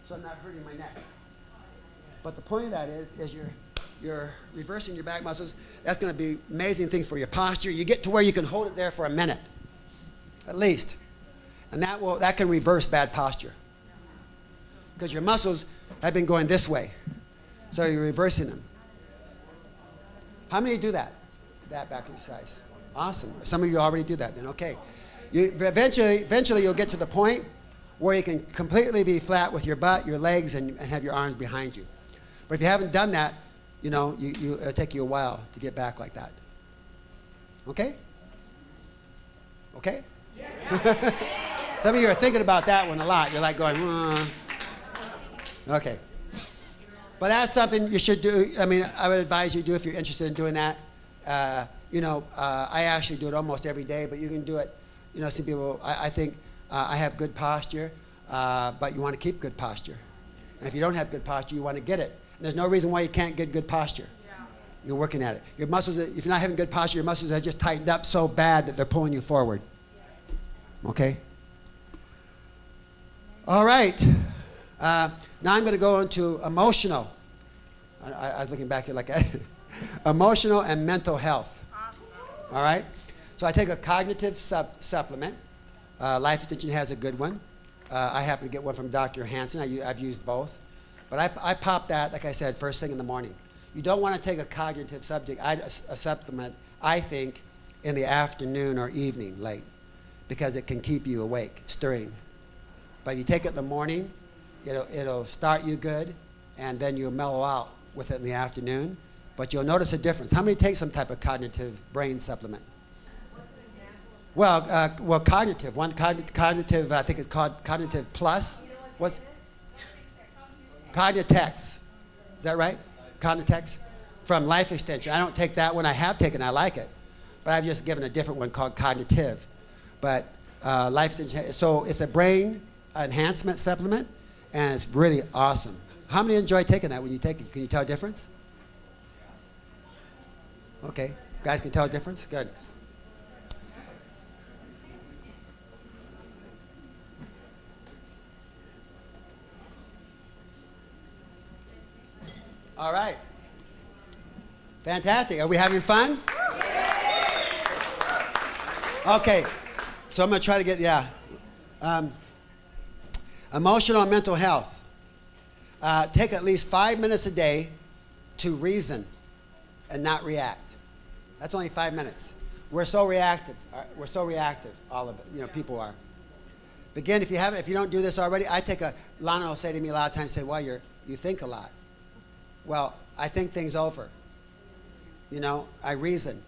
S1: so I'm not hurting my neck. But the point of that is you're reversing your back muscles. That's going to be amazing things for your posture. You get to where you can hold it there for a minute, at least, and that can reverse bad posture. Because your muscles have been going this way. So you're reversing them. How many do that back exercise? Awesome. Some of you already do that then, okay. Eventually you'll get to the point where you can completely be flat with your butt, your legs, and have your arms behind you. But if you haven't done that, it'll take you a while to get back like that. Okay? Okay? Yeah. Some of you are thinking about that one a lot. You're like going, Okay. But that's something you should do. I would advise you to do if you're interested in doing that. I actually do it almost every day, but you can do it. Some people, I think I have good posture, but you want to keep good posture. And if you don't have good posture, you want to get it. And there's no reason why you can't get good posture. Yeah. You're working at it. Your muscles, if you're not having good posture, your muscles are just tightened up so bad that they're pulling you forward. Okay? All right. Now I'm going to go into emotional. I was looking back here like emotional and mental health. All right? So I take a cognitive supplement. Life Extension has a good one. I happen to get one from Dr. Hansen. I've used both. But I pop that, like I said, first thing in the morning. You don't want to take a cognitive supplement, I think, in the afternoon or evening late because it can keep you awake, stirring. But you take it in the morning, It'll start you good, and then you'll mellow out with it in the afternoon. But you'll notice a difference. How many take some type of cognitive brain supplement? Well, cognitive. One cognitive, I think it's called Cognitive Plus. What's Cognitex? Is that right? Cognitex? From Life Extension. I don't take that one. I have taken it. I like it. But I've just given a different one called Cognitive. But Life Extension, so it's a brain enhancement supplement, and it's really awesome. How many enjoy taking that when you take it? Can you tell a difference? Okay. Guys can tell a difference? Good. All right. Fantastic. Are we having fun? Okay. So I'm going to try to get, emotional and mental health. Take at least 5 minutes a day to reason and not react. That's only 5 minutes. We're so reactive. All of it. People are. Begin, if you don't do this already, Lana will say to me a lot of times, well, you think a lot. Well, I think things over. I reason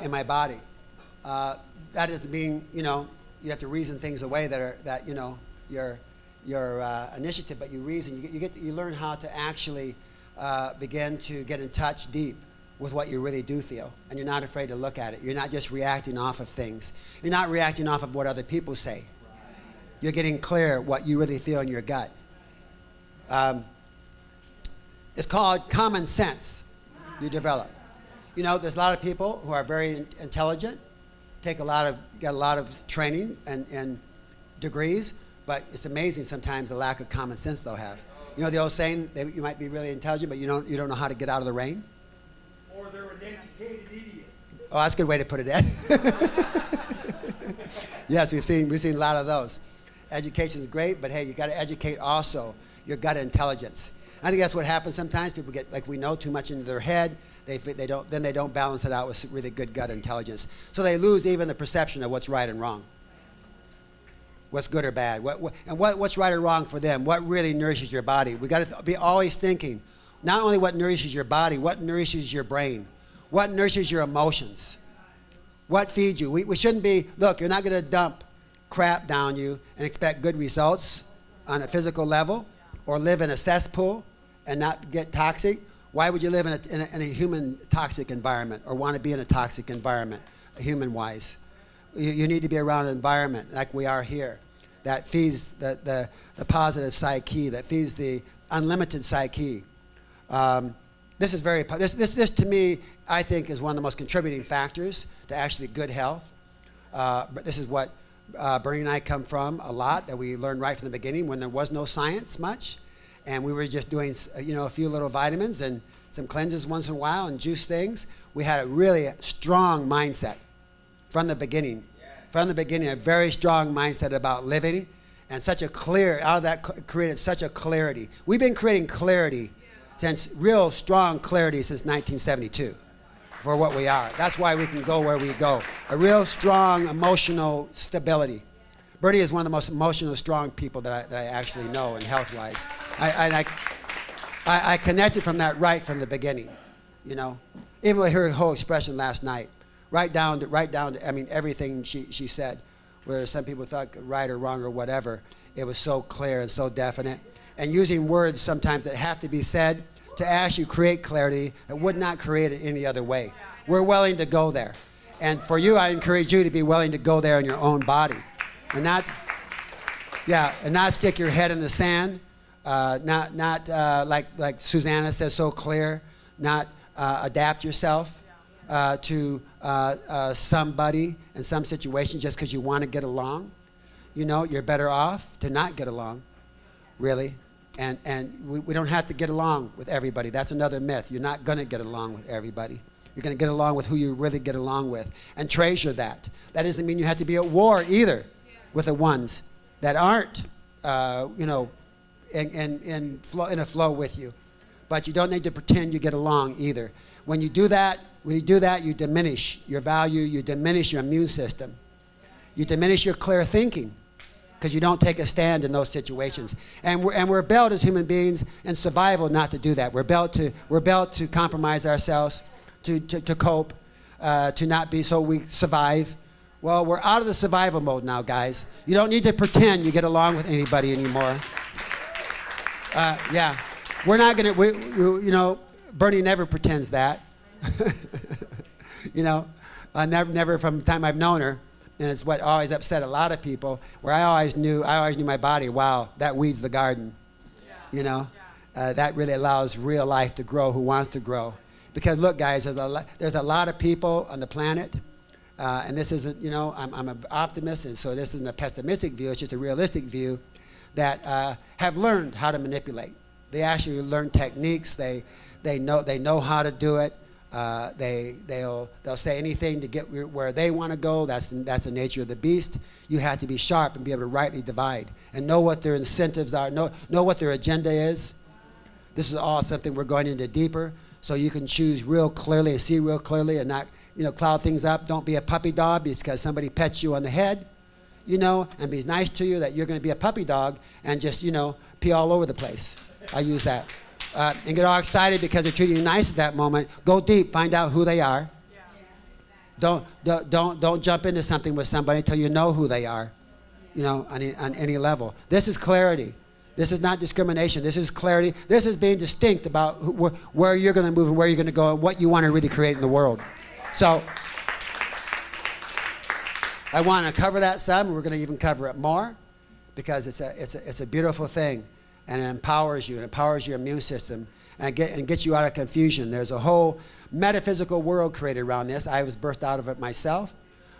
S1: in my body. That doesn't mean, you have to reason things away that your initiative, but you reason. You learn how to actually begin to get in touch deep with what you really do feel, and you're not afraid to look at it. You're not just reacting off of things. You're not reacting off of what other people say. You're getting clear what you really feel in your gut. It's called common sense you develop. There's a lot of people who are very intelligent, get a lot of training and degrees, but it's amazing sometimes the lack of common sense they'll have. The old saying, you might be really intelligent, but you don't know how to get out of the rain?
S2: Or they're an educated idiot.
S1: Oh, that's a good way to put it, Ed. Yes, we've seen a lot of those. Education is great, but hey, you got to educate also your gut intelligence. I think that's what happens sometimes. People get, like we know, too much into their head. They don't balance it out with really good gut intelligence. So they lose even the perception of what's right and wrong. What's good or bad. What's right or wrong for them. What really nourishes your body. We got to be always thinking, not only what nourishes your body, what nourishes your brain. What nourishes your emotions. What feeds you. We shouldn't be, look, you're not going to dump crap down you and expect good results on a physical level, or live in a cesspool and not get toxic. Why would you live in a human toxic environment, or want to be in a toxic environment, human-wise? You need to be around an environment like we are here that feeds the positive psyche, that feeds the unlimited psyche. This is this to me, I think, is one of the most contributing factors to actually good health. But this is what Bernie and I come from a lot, that we learned right from the beginning when there was no science much, and we were just doing a few little vitamins and some cleanses once in a while and juice things. We had a really strong mindset from the beginning. From the beginning, a very strong mindset about living, and out of that created such a clarity. We've been creating clarity real strong clarity since 1972 for what we are. That's why we can go where we go. A real strong emotional stability. Bernie is one of the most emotional, strong people that I actually know, and health-wise. I connected from that right from the beginning, Even with her whole expression last night, right down to everything she said, where some people thought right or wrong or whatever, it was so clear and so definite. And using words sometimes that have to be said to actually create clarity that would not create it any other way. We're willing to go there. And for you, I encourage you to be willing to go there in your own body. And not stick your head in the sand, not like Susanna says so clear, not adapt yourself to somebody in some situation just because you want to get along. You're better off to not get along, really. And we don't have to get along with everybody. That's another myth. You're not going to get along with everybody. You're going to get along with who you really get along with, and treasure that. That doesn't mean you have to be at war either with the ones that aren't, in a flow with you. But you don't need to pretend you get along either. When you do that, you diminish your value. You diminish your immune system. You diminish your clear thinking. because you don't take a stand in those situations. And we're built as human beings in survival not to do that. We're built to compromise ourselves, to cope, to not be so we survive. Well, we're out of the survival mode now, guys. You don't need to pretend you get along with anybody anymore. Yeah, we're not gonna. You know, Bernie never pretends that. You know, never from the time I've known her, and it's what always upset a lot of people. Where I always knew my body. Wow, that weeds the garden. Yeah. You know, that really allows real life to grow. Who wants to grow? Because look, guys, there's a lot of people on the planet. And this isn't, you know, I'm an optimist, and so this isn't a pessimistic view, it's just a realistic view, that have learned how to manipulate. They actually learn techniques, they know how to do it, they'll say anything to get where they want to go. That's the nature of the beast. You have to be sharp and be able to rightly divide, and know what their incentives are, know what their agenda is. This is all something we're going into deeper, so you can choose real clearly and see real clearly and not, you know, cloud things up. Don't be a puppy dog because somebody pets you on the head, you know, and be nice to you that you're going to be a puppy dog and just, you know, pee all over the place. I use that. And get all excited because they're treating you nice at that moment. Go deep, find out who they are. Yeah. Don't jump into something with somebody until you know who they are, you know, on any level. This is clarity. This is not discrimination. This is clarity. This is being distinct about where you're going to move and where you're going to go and what you want to really create in the world. So I want to cover that some. We're going to even cover it more because it's a beautiful thing, and it empowers you. It empowers your immune system and gets you out of confusion. There's a whole metaphysical world created around this. I was birthed out of it myself,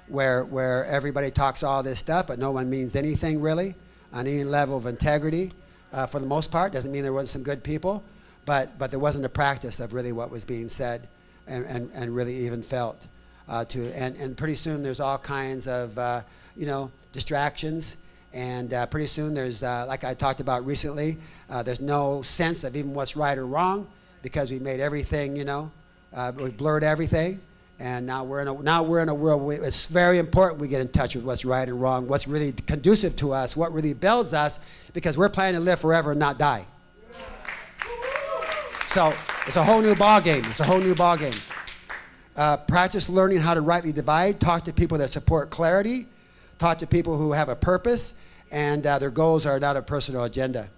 S1: where everybody talks all this stuff, but no one means anything really on any level of integrity. For the most part, doesn't mean there wasn't some good people, but there wasn't a practice of really what was being said. And really even felt and pretty soon there's all kinds of you know, distractions, and pretty soon there's like I talked about recently, there's no sense of even what's right or wrong because we made everything, you know, we blurred everything, and now we're in a world where it's very important we get in touch with what's right and wrong, what's really conducive to us, what really builds us, because we're planning to live forever and not die. So it's a whole new ball game. It's a whole new ball game. Practice learning how to rightly divide. Talk to people that support clarity. Talk to people who have a purpose, and their goals are not a personal agenda.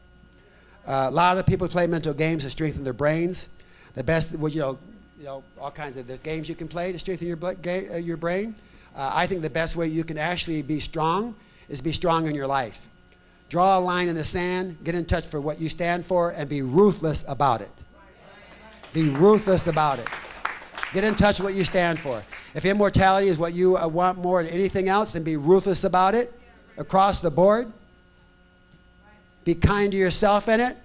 S1: A lot of people play mental games to strengthen their brains. The best, well, you know, all kinds of there's games you can play to strengthen your brain. I think the best way you can actually be strong is be strong in your life. Draw a line in the sand. Get in touch for what you stand for, and be ruthless about it. Be ruthless about it. Get in touch with what you stand for. If immortality is what you want more than anything else, then be ruthless about it across the board. Be kind to yourself in it.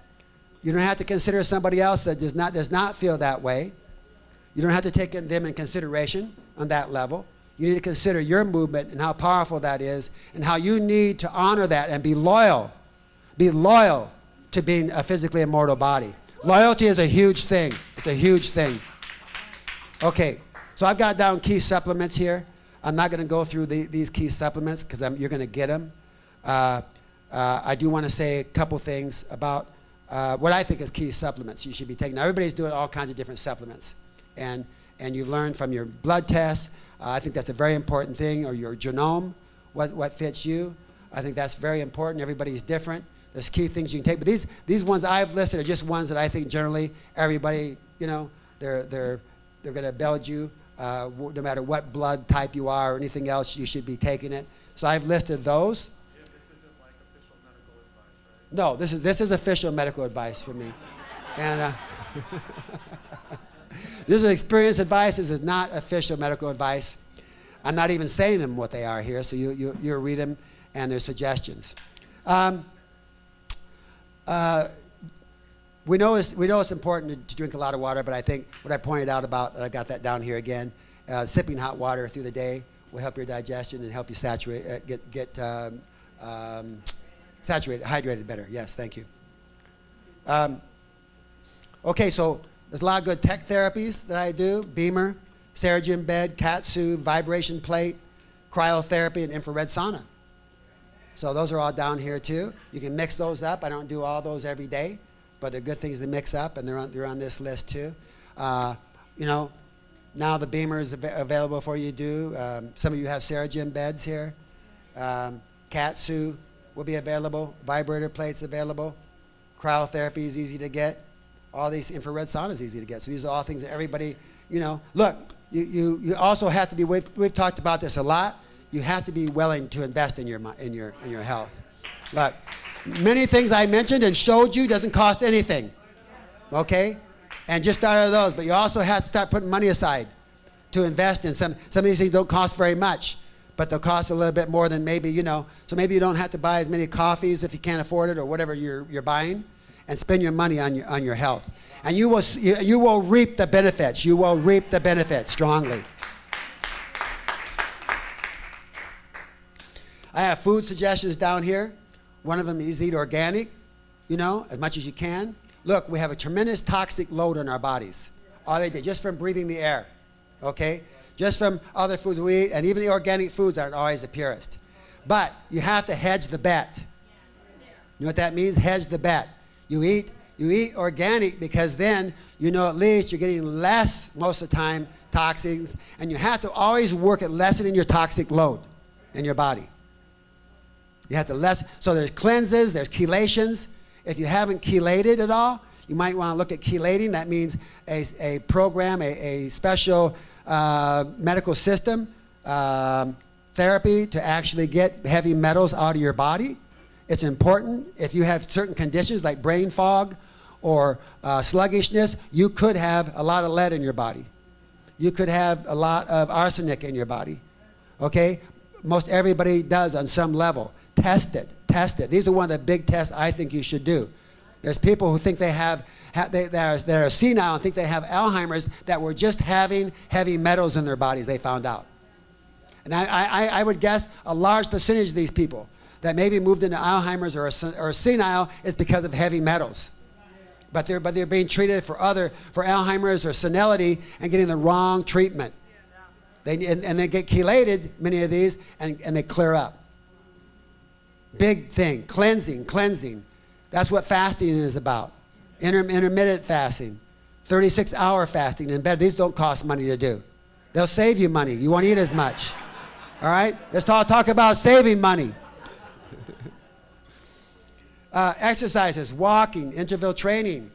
S1: You don't have to consider somebody else that does not feel that way. You don't have to take them in consideration on that level. You need to consider your movement and how powerful that is, and how you need to honor that and be loyal. Be loyal to being a physically immortal body. Loyalty is a huge thing. It's a huge thing. Okay, so I've got down key supplements here. I'm not going to go through these key supplements because you're going to get them. I do want to say a couple things about what I think is key supplements you should be taking. Now, everybody's doing all kinds of different supplements, and you learn from your blood tests. I think that's a very important thing, or your genome, what fits you. I think that's very important. Everybody's different. There's key things you can take, but these ones I've listed are just ones that I think generally everybody, you know, they're going to build you, no matter what blood type you are or anything else, you should be taking it. So I've listed those.
S2: Yeah, this isn't like official medical advice, right?
S1: No, this is official medical advice for me, and this is experience advice. This is not official medical advice. I'm not even saying them what they are here, so you'll read them and their suggestions. We know it's important to drink a lot of water, but I think what I pointed out about, and I got that down here again, sipping hot water through the day will help your digestion and help you saturate, get saturated, hydrated better. Yes, thank you. Okay, so there's a lot of good tech therapies that I do: Beamer, Sargent bed, Katsu, vibration plate, cryotherapy, and infrared sauna. So those are all down here too. You can mix those up. I don't do all those every day, but they're good things to mix up, and they're on this list too. You know, now the Beamer is available for you to do. Some of you have Sarah-Jim beds here. Katsu will be available. Vibrator plates available. Cryotherapy is easy to get. All these infrared sauna is easy to get. So these are all things that everybody, you know. Look, you also have to be. We've talked about this a lot. You have to be willing to invest in your health. Look, many things I mentioned and showed you doesn't cost anything. Okay, and just out of those, but you also have to start putting money aside to invest in some of these things. Don't cost very much, but they'll cost a little bit more than maybe, you know. So maybe you don't have to buy as many coffees if you can't afford it or whatever you're buying, and spend your money on your health, and you will reap the benefits. You will reap the benefits strongly. I have food suggestions down here. One of them is eat organic, you know, as much as you can. Look, we have a tremendous toxic load on our bodies already just from breathing the air, okay? Just from other foods we eat, and even the organic foods aren't always the purest. But you have to hedge the bet. You know what that means? Hedge the bet. You eat organic because then you know at least you're getting less most of the time toxins, and you have to always work at lessening your toxic load in your body. You have to so there's cleanses, there's chelations. If you haven't chelated at all, you might want to look at chelating. That means a program, a special medical system, therapy to actually get heavy metals out of your body. It's important. If you have certain conditions like brain fog or sluggishness, you could have a lot of lead in your body. You could have a lot of arsenic in your body. Okay? Most everybody does on some level. Test it. These are one of the big tests I think you should do. There's people who think they are senile and think they have Alzheimer's that were just having heavy metals in their bodies, they found out. And I would guess a large percentage of these people that maybe moved into Alzheimer's or senile is because of heavy metals. But they're being treated for Alzheimer's or senility and getting the wrong treatment. And they get chelated, many of these, and they clear up. Big thing, cleansing. That's what fasting is about. Intermittent fasting, 36-hour fasting in bed. These don't cost money to do. They'll save you money. You won't eat as much. All right? Let's talk about saving money. Exercises, walking, interval training.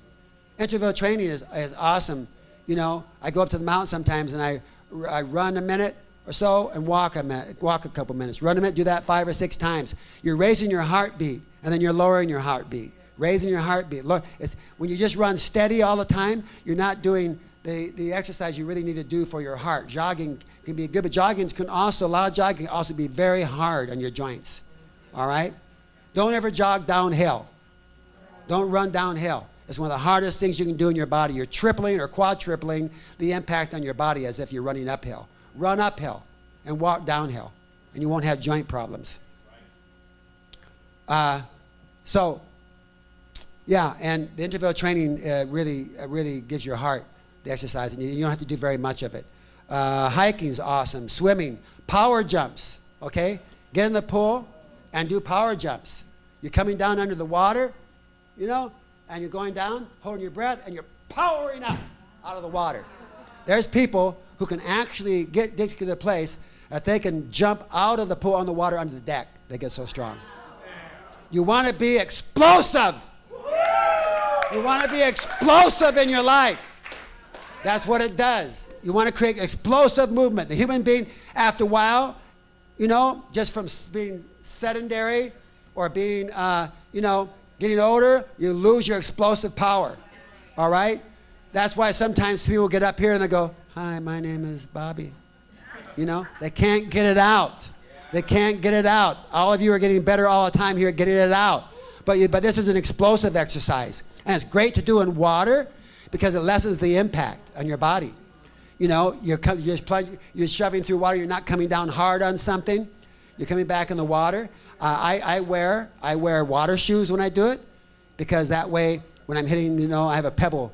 S1: Interval training is awesome. You know, I go up to the mountain sometimes and I run a minute or so and walk a couple minutes. Run a minute, do that 5 or 6 times. You're raising your heartbeat, and then you're lowering your heartbeat. Raising your heartbeat. When you just run steady all the time, you're not doing the exercise you really need to do for your heart. Jogging can be good, but a lot of jogging can also be very hard on your joints. All right? Don't ever jog downhill. Don't run downhill. It's one of the hardest things you can do in your body. You're tripling or quadrupling the impact on your body as if you're running uphill. Run uphill and walk downhill, and you won't have joint problems. Yeah, and the interval training really gives your heart the exercise, and you don't have to do very much of it. Hiking is awesome. Swimming, power jumps. Okay, get in the pool and do power jumps. You're coming down under the water, you know, and you're going down, holding your breath, and you're powering up out of the water. There's people who can actually get to the place that they can jump out of the pool on the water under the deck. They get so strong. You want to be explosive. You want to be explosive in your life. That's what it does. You want to create explosive movement. The human being, after a while, you know, just from being sedentary or being, getting older, you lose your explosive power. All right? That's why sometimes people get up here and they go, "Hi, my name is Bobby." You know, they can't get it out. They can't get it out. All of you are getting better all the time here at getting it out. But this is an explosive exercise. And it's great to do in water because it lessens the impact on your body. You know, you're shoving through water. You're not coming down hard on something. You're coming back in the water. I wear water shoes when I do it because that way when I'm hitting, you know, I have a pebble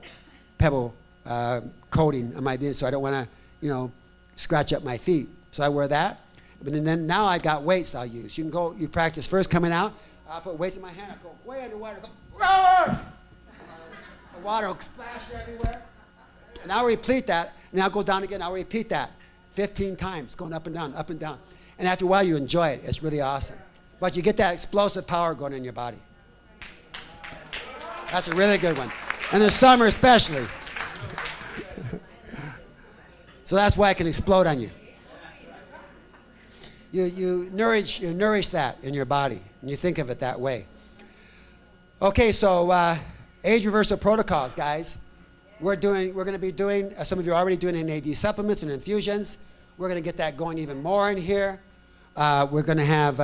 S1: coating on my feet, so I don't want to, you know, scratch up my feet. So I wear that. But then now I got weights I'll use. You can go, you practice first coming out. I'll put weights in my hand. I'll go way underwater. Go, roar! The water will splash everywhere. And I'll repeat that. And I'll go down again. I'll repeat that 15 times, going up and down, up and down. And after a while, you enjoy it. It's really awesome. But you get that explosive power going in your body. That's a really good one. In the summer especially. So that's why I can explode on you. You nourish that in your body, and you think of it that way. Okay, so age reversal protocols, guys. We're going to be doing, some of you are already doing NAD supplements and infusions. We're going to get that going even more in here. We're going to have,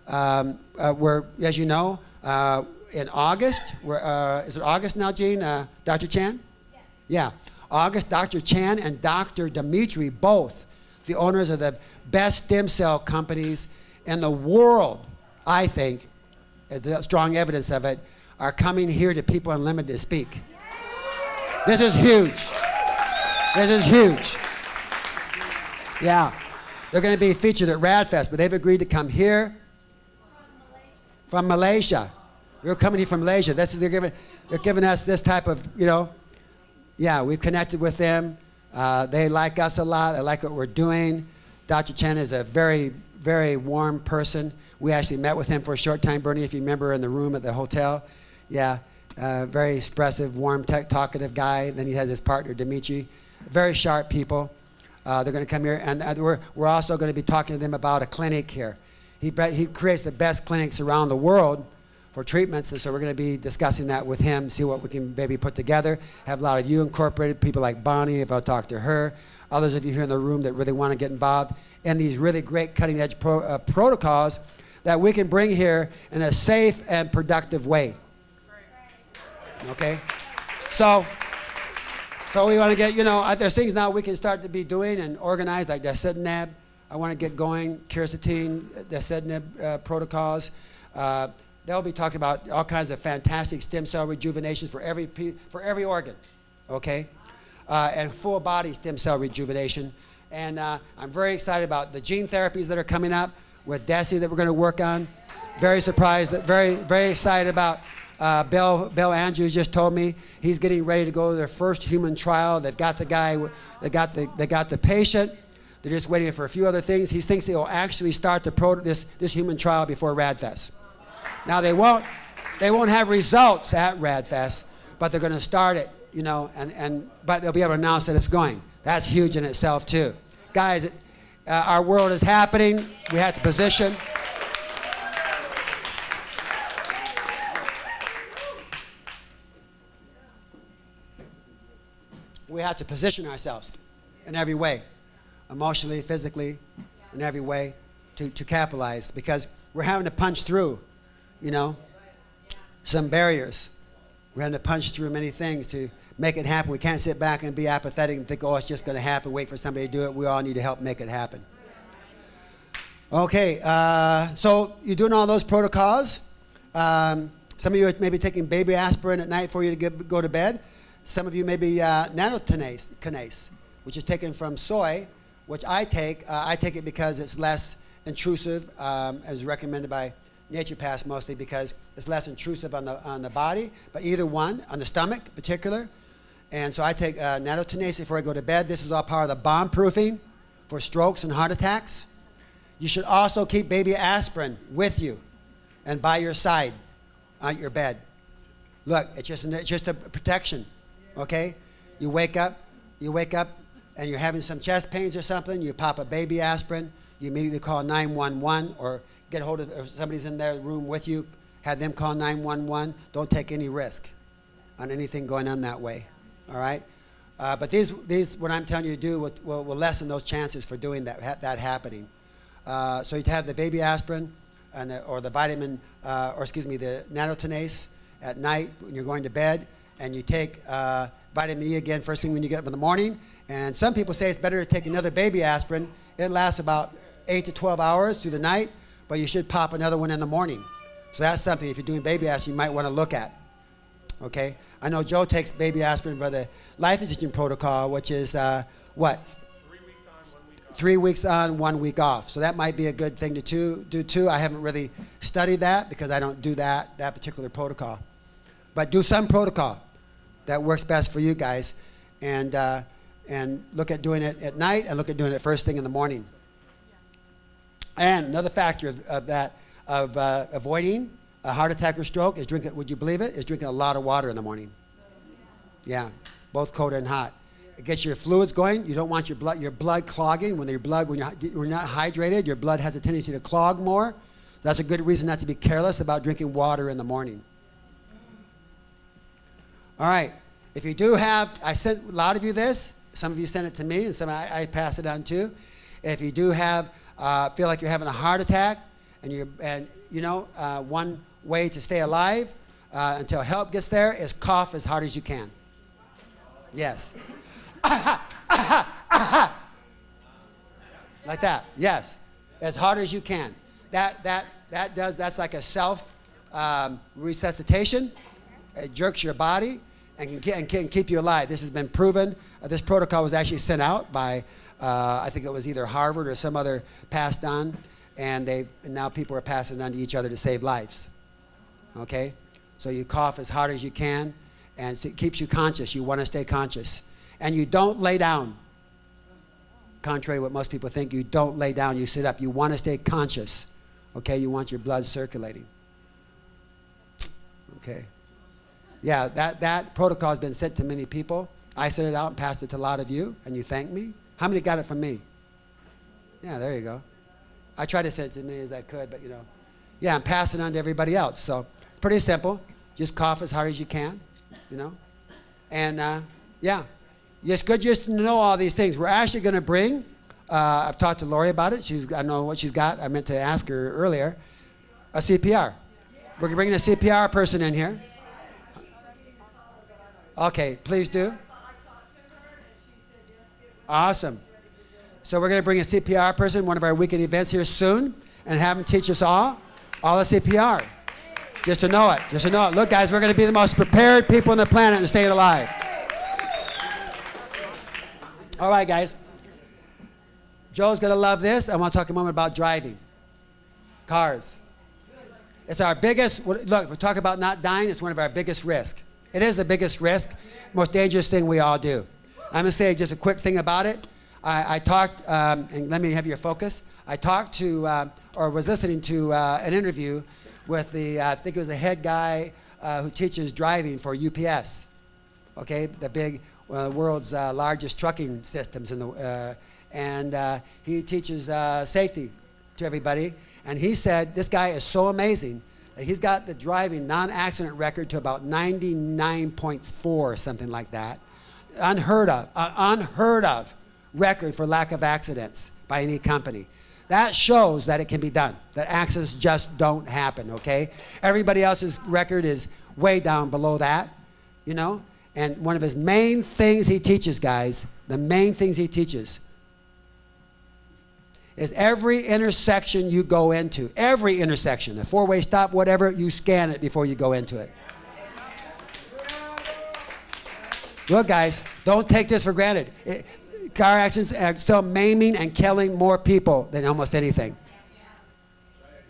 S1: as you know, in August, is it August now, Jean? Dr. Chan? Yes. Yeah. August, Dr. Chan and Dr. Dimitri, both the owners of the best stem cell companies in the world, I think, there's strong evidence of it, are coming here to People Unlimited to speak. This is huge. This is huge. Yeah. They're going to be featured at RadFest, but they've agreed to come here from Malaysia. They're coming here from Malaysia. They're giving us this type of, yeah, we've connected with them. They like us a lot. They like what we're doing. Dr. Chen is a very, very warm person. We actually met with him for a short time, Bernie, if you remember, in the room at the hotel. Yeah, very expressive, warm, talkative guy. Then he has his partner, Dimitri. Very sharp people. They're going to come here, and we're also going to be talking to them about a clinic here. He creates the best clinics around the world for treatments, and so we're going to be discussing that with him, see what we can maybe put together. Have a lot of you incorporated, people like Bonnie, if I'll talk to her. Others of you here in the room that really want to get involved in these really great cutting-edge protocols that we can bring here in a safe and productive way. Okay? So we want to get, there's things now we can start to be doing and organize, like dasatinib. I want to get going, quercetin, dasatinib protocols. They'll be talking about all kinds of fantastic stem cell rejuvenations for every organ, okay? And full body stem cell rejuvenation. And I'm very excited about the gene therapies that are coming up with DESI that we're going to work on. Very surprised, very, very excited about Bill Andrews just told me he's getting ready to go to their first human trial. They've got the guy, they got the patient. They're just waiting for a few other things. He thinks they will actually start this human trial before RadFest. Now they won't have results at RadFest, but they're going to start it, but they'll be able to announce that it's going. That's huge in itself too. Guys, our world is happening. We have to position. We have to position ourselves in every way, emotionally, physically, in every way to capitalize, because we're having to punch through, some barriers. We're having to punch through many things to make it happen. We can't sit back and be apathetic and think, oh, it's just going to happen, wait for somebody to do it. We all need to help make it happen. Okay, so you're doing all those protocols. Some of you are maybe taking baby aspirin at night before you go to bed. Some of you may be nanokinase, which is taken from soy, which I take. I take it because it's less intrusive, as recommended by naturopaths mostly, because it's less intrusive on the body, but either one, on the stomach in particular. And so I take nanokinase before I go to bed. This is all part of the bomb-proofing for strokes and heart attacks. You should also keep baby aspirin with you and by your side on your bed. Look, it's just a protection, okay? You wake up and you're having some chest pains or something, you pop a baby aspirin, you immediately call 911 or get hold of, if somebody's in their room with you, have them call 911. Don't take any risk on anything going on that way, all right? But these, what I'm telling you to do will lessen those chances for doing that happening. So you'd have the baby aspirin or the the nanokinase at night when you're going to bed, and you take vitamin E again first thing when you get up in the morning. And some people say it's better to take another baby aspirin. It lasts about 8 to 12 hours through the night, but you should pop another one in the morning. So that's something, if you're doing baby aspirin, you might want to look at. Okay? I know Joe takes baby aspirin for the life extension protocol, which is what?
S2: 3 weeks on, 1 week
S1: 3 weeks on, 1 week off. So that might be a good thing to do too. I haven't really studied that because I don't do that particular protocol. But do some protocol that works best for you guys, and look at doing it at night and look at doing it first thing in the morning. And another factor of avoiding a heart attack or stroke is drinking, would you believe it, is drinking a lot of water in the morning. Yeah, both cold and hot. It gets your fluids going. You don't want your blood clogging. When you're not hydrated, your blood has a tendency to clog more. So that's a good reason not to be careless about drinking water in the morning. All right. If you do have, I sent a lot of you this. Some of you sent it to me, and some I passed it on too. If you do have, feel like you're having a heart attack, one way to stay alive until help gets there is cough as hard as you can. Yes. Like that. Yes. As hard as you can. That's like a self resuscitation. It jerks your body and can keep you alive. This has been proven. This protocol was actually sent out by I think it was either Harvard or some other, passed on, and now people are passing it on to each other to save lives. Okay? So you cough as hard as you can, and it keeps you conscious. You want to stay conscious. And you don't lay down. Contrary to what most people think, you don't lay down, you sit up. You want to stay conscious. Okay? You want your blood circulating. Okay? Yeah, that protocol has been sent to many people. I sent it out and passed it to a lot of you, and you thanked me. How many got it from me? Yeah, there you go. I tried to send it to as many as I could, but yeah, I'm passing it on to everybody else. So pretty simple. Just cough as hard as you can, And yeah, it's good just to know all these things. We're actually going to bring, I've talked to Lori about it. I know what she's got. I meant to ask her earlier, a CPR. We're bringing a CPR person in here. Okay, please do. Awesome. So we're going to bring a CPR person, one of our weekend events here soon, and have them teach us all the CPR. Just to know it. Just to know it. Look, guys, we're going to be the most prepared people on the planet and staying alive. All right, guys. Joe's going to love this. I want to talk a moment about driving. Cars. It's our biggest, look, we're talking about not dying. It's one of our biggest risks. It is the biggest risk, most dangerous thing we all do. I'm going to say just a quick thing about it. I talked, and let me have your focus. I talked to, or was listening to an interview with I think it was the head guy who teaches driving for UPS. Okay, the big, world's largest trucking systems and he teaches safety to everybody. And he said this guy is so amazing that he's got the driving non-accident record to about 99.4 or something like that. Unheard of record for lack of accidents by any company. That shows that it can be done, that accidents just don't happen, okay? Everybody else's record is way down below that, And one of his main things he teaches, guys, the main things he teaches is every intersection you go into, every intersection, a four-way stop, whatever, you scan it before you go into it. Look, guys, don't take this for granted. Car accidents are still maiming and killing more people than almost anything.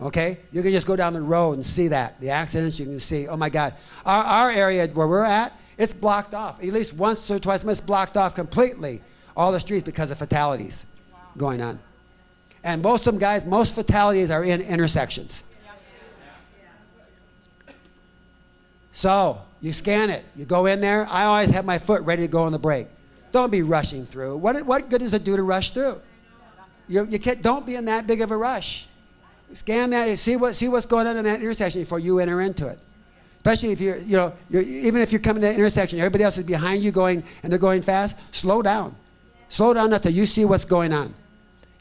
S1: Okay? You can just go down the road and see that. The accidents, you can see, oh my God. Our area where we're at, it's blocked off. At least once or twice, it's blocked off completely. All the streets because of fatalities going on. And most of them, guys, most fatalities are in intersections. So, you scan it. You go in there. I always have my foot ready to go on the brake. Don't be rushing through. What good does it do to rush through? You can't, don't be in that big of a rush. Scan that and see what's going on in that intersection before you enter into it. Especially if even if you're coming to that intersection, everybody else is behind you going, and they're going fast. Slow down. Slow down until you see what's going on.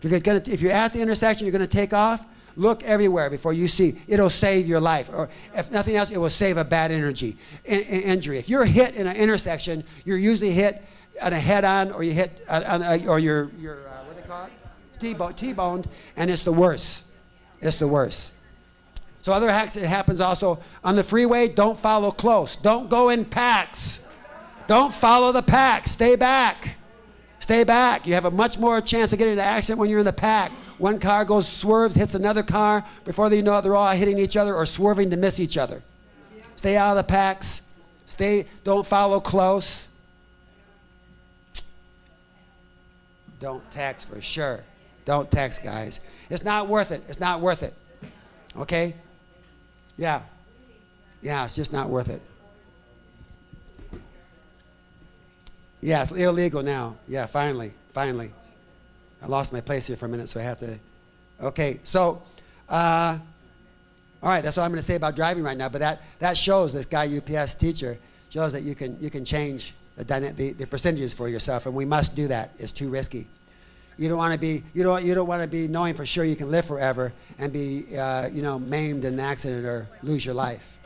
S1: If you're at the intersection, you're going to take off. Look everywhere before you see. It'll save your life. Or if nothing else, it will save a bad injury. If you're hit in an intersection, you're usually hit on a head-on, or you hit or you're what do they call it? T-boned, and it's the worst. It's the worst. So other hacks, it happens also on the freeway. Don't follow close. Don't go in packs. Don't follow the pack. Stay back. Stay back. You have a much more chance of getting in an accident when you're in the pack. One car swerves, hits another car. Before they know it, they're all hitting each other or swerving to miss each other. Stay out of the packs. Don't follow close. Don't text for sure. Don't text, guys. It's not worth it. It's not worth it. Okay? Yeah. Yeah, it's just not worth it. Yeah, it's illegal now. Yeah, finally. I lost my place here for a minute, so I have to. Okay, so, all right, that's what I'm going to say about driving right now. But that shows, this guy UPS teacher shows that you can change the percentages for yourself, and we must do that. It's too risky. You don't want to be knowing for sure you can live forever and be maimed in an accident or lose your life.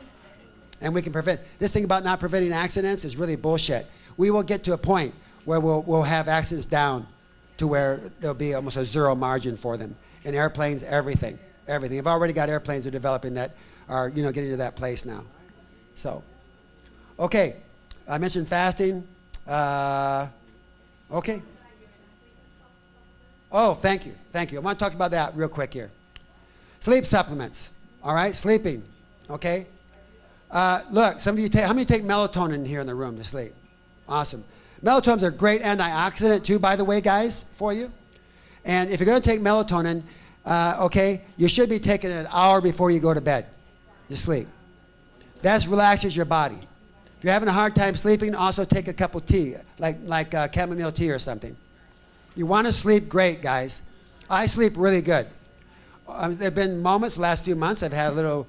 S1: And we can prevent. This thing about not preventing accidents is really bullshit. We will get to a point where we'll have accidents down to where there'll be almost a zero margin for them. In airplanes, everything. I've already got airplanes that are developing that are getting to that place now. So, okay, I mentioned fasting. Okay. Oh, thank you. I want to talk about that real quick here. Sleep supplements. All right, sleeping. Okay. Look, some of you how many take melatonin here in the room to sleep? Awesome. Melatonin's a great antioxidant too, by the way, guys, for you. And if you're going to take melatonin, you should be taking it an hour before you go to bed to sleep. That relaxes your body. If you're having a hard time sleeping, also take a cup of tea, like chamomile tea or something. You want to sleep great, guys. I sleep really good. There have been moments the last few months I've had a little,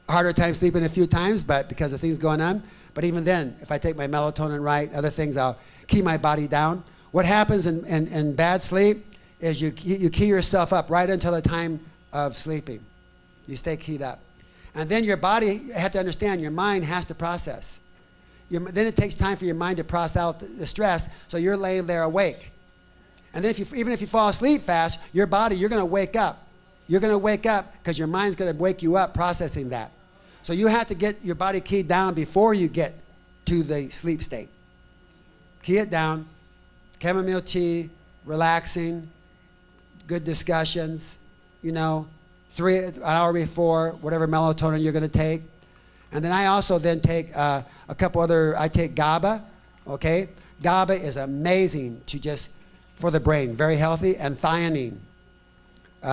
S1: harder time sleeping a few times, but because of things going on. But even then, if I take my melatonin right, other things, I'll key my body down. What happens in bad sleep is you key yourself up right until the time of sleeping. You stay keyed up. And then your body, you have to understand, your mind has to process. Then it takes time for your mind to process out the stress, so you're laying there awake. And then even if you fall asleep fast, your body, you're going to wake up. You're going to wake up because your mind's going to wake you up processing that. So you have to get your body keyed down before you get to the sleep state. Key it down. Chamomile tea, relaxing, good discussions, an hour before, whatever melatonin you're going to take. And then I also take a couple I take GABA, okay? GABA is amazing for the brain, very healthy, and theanine.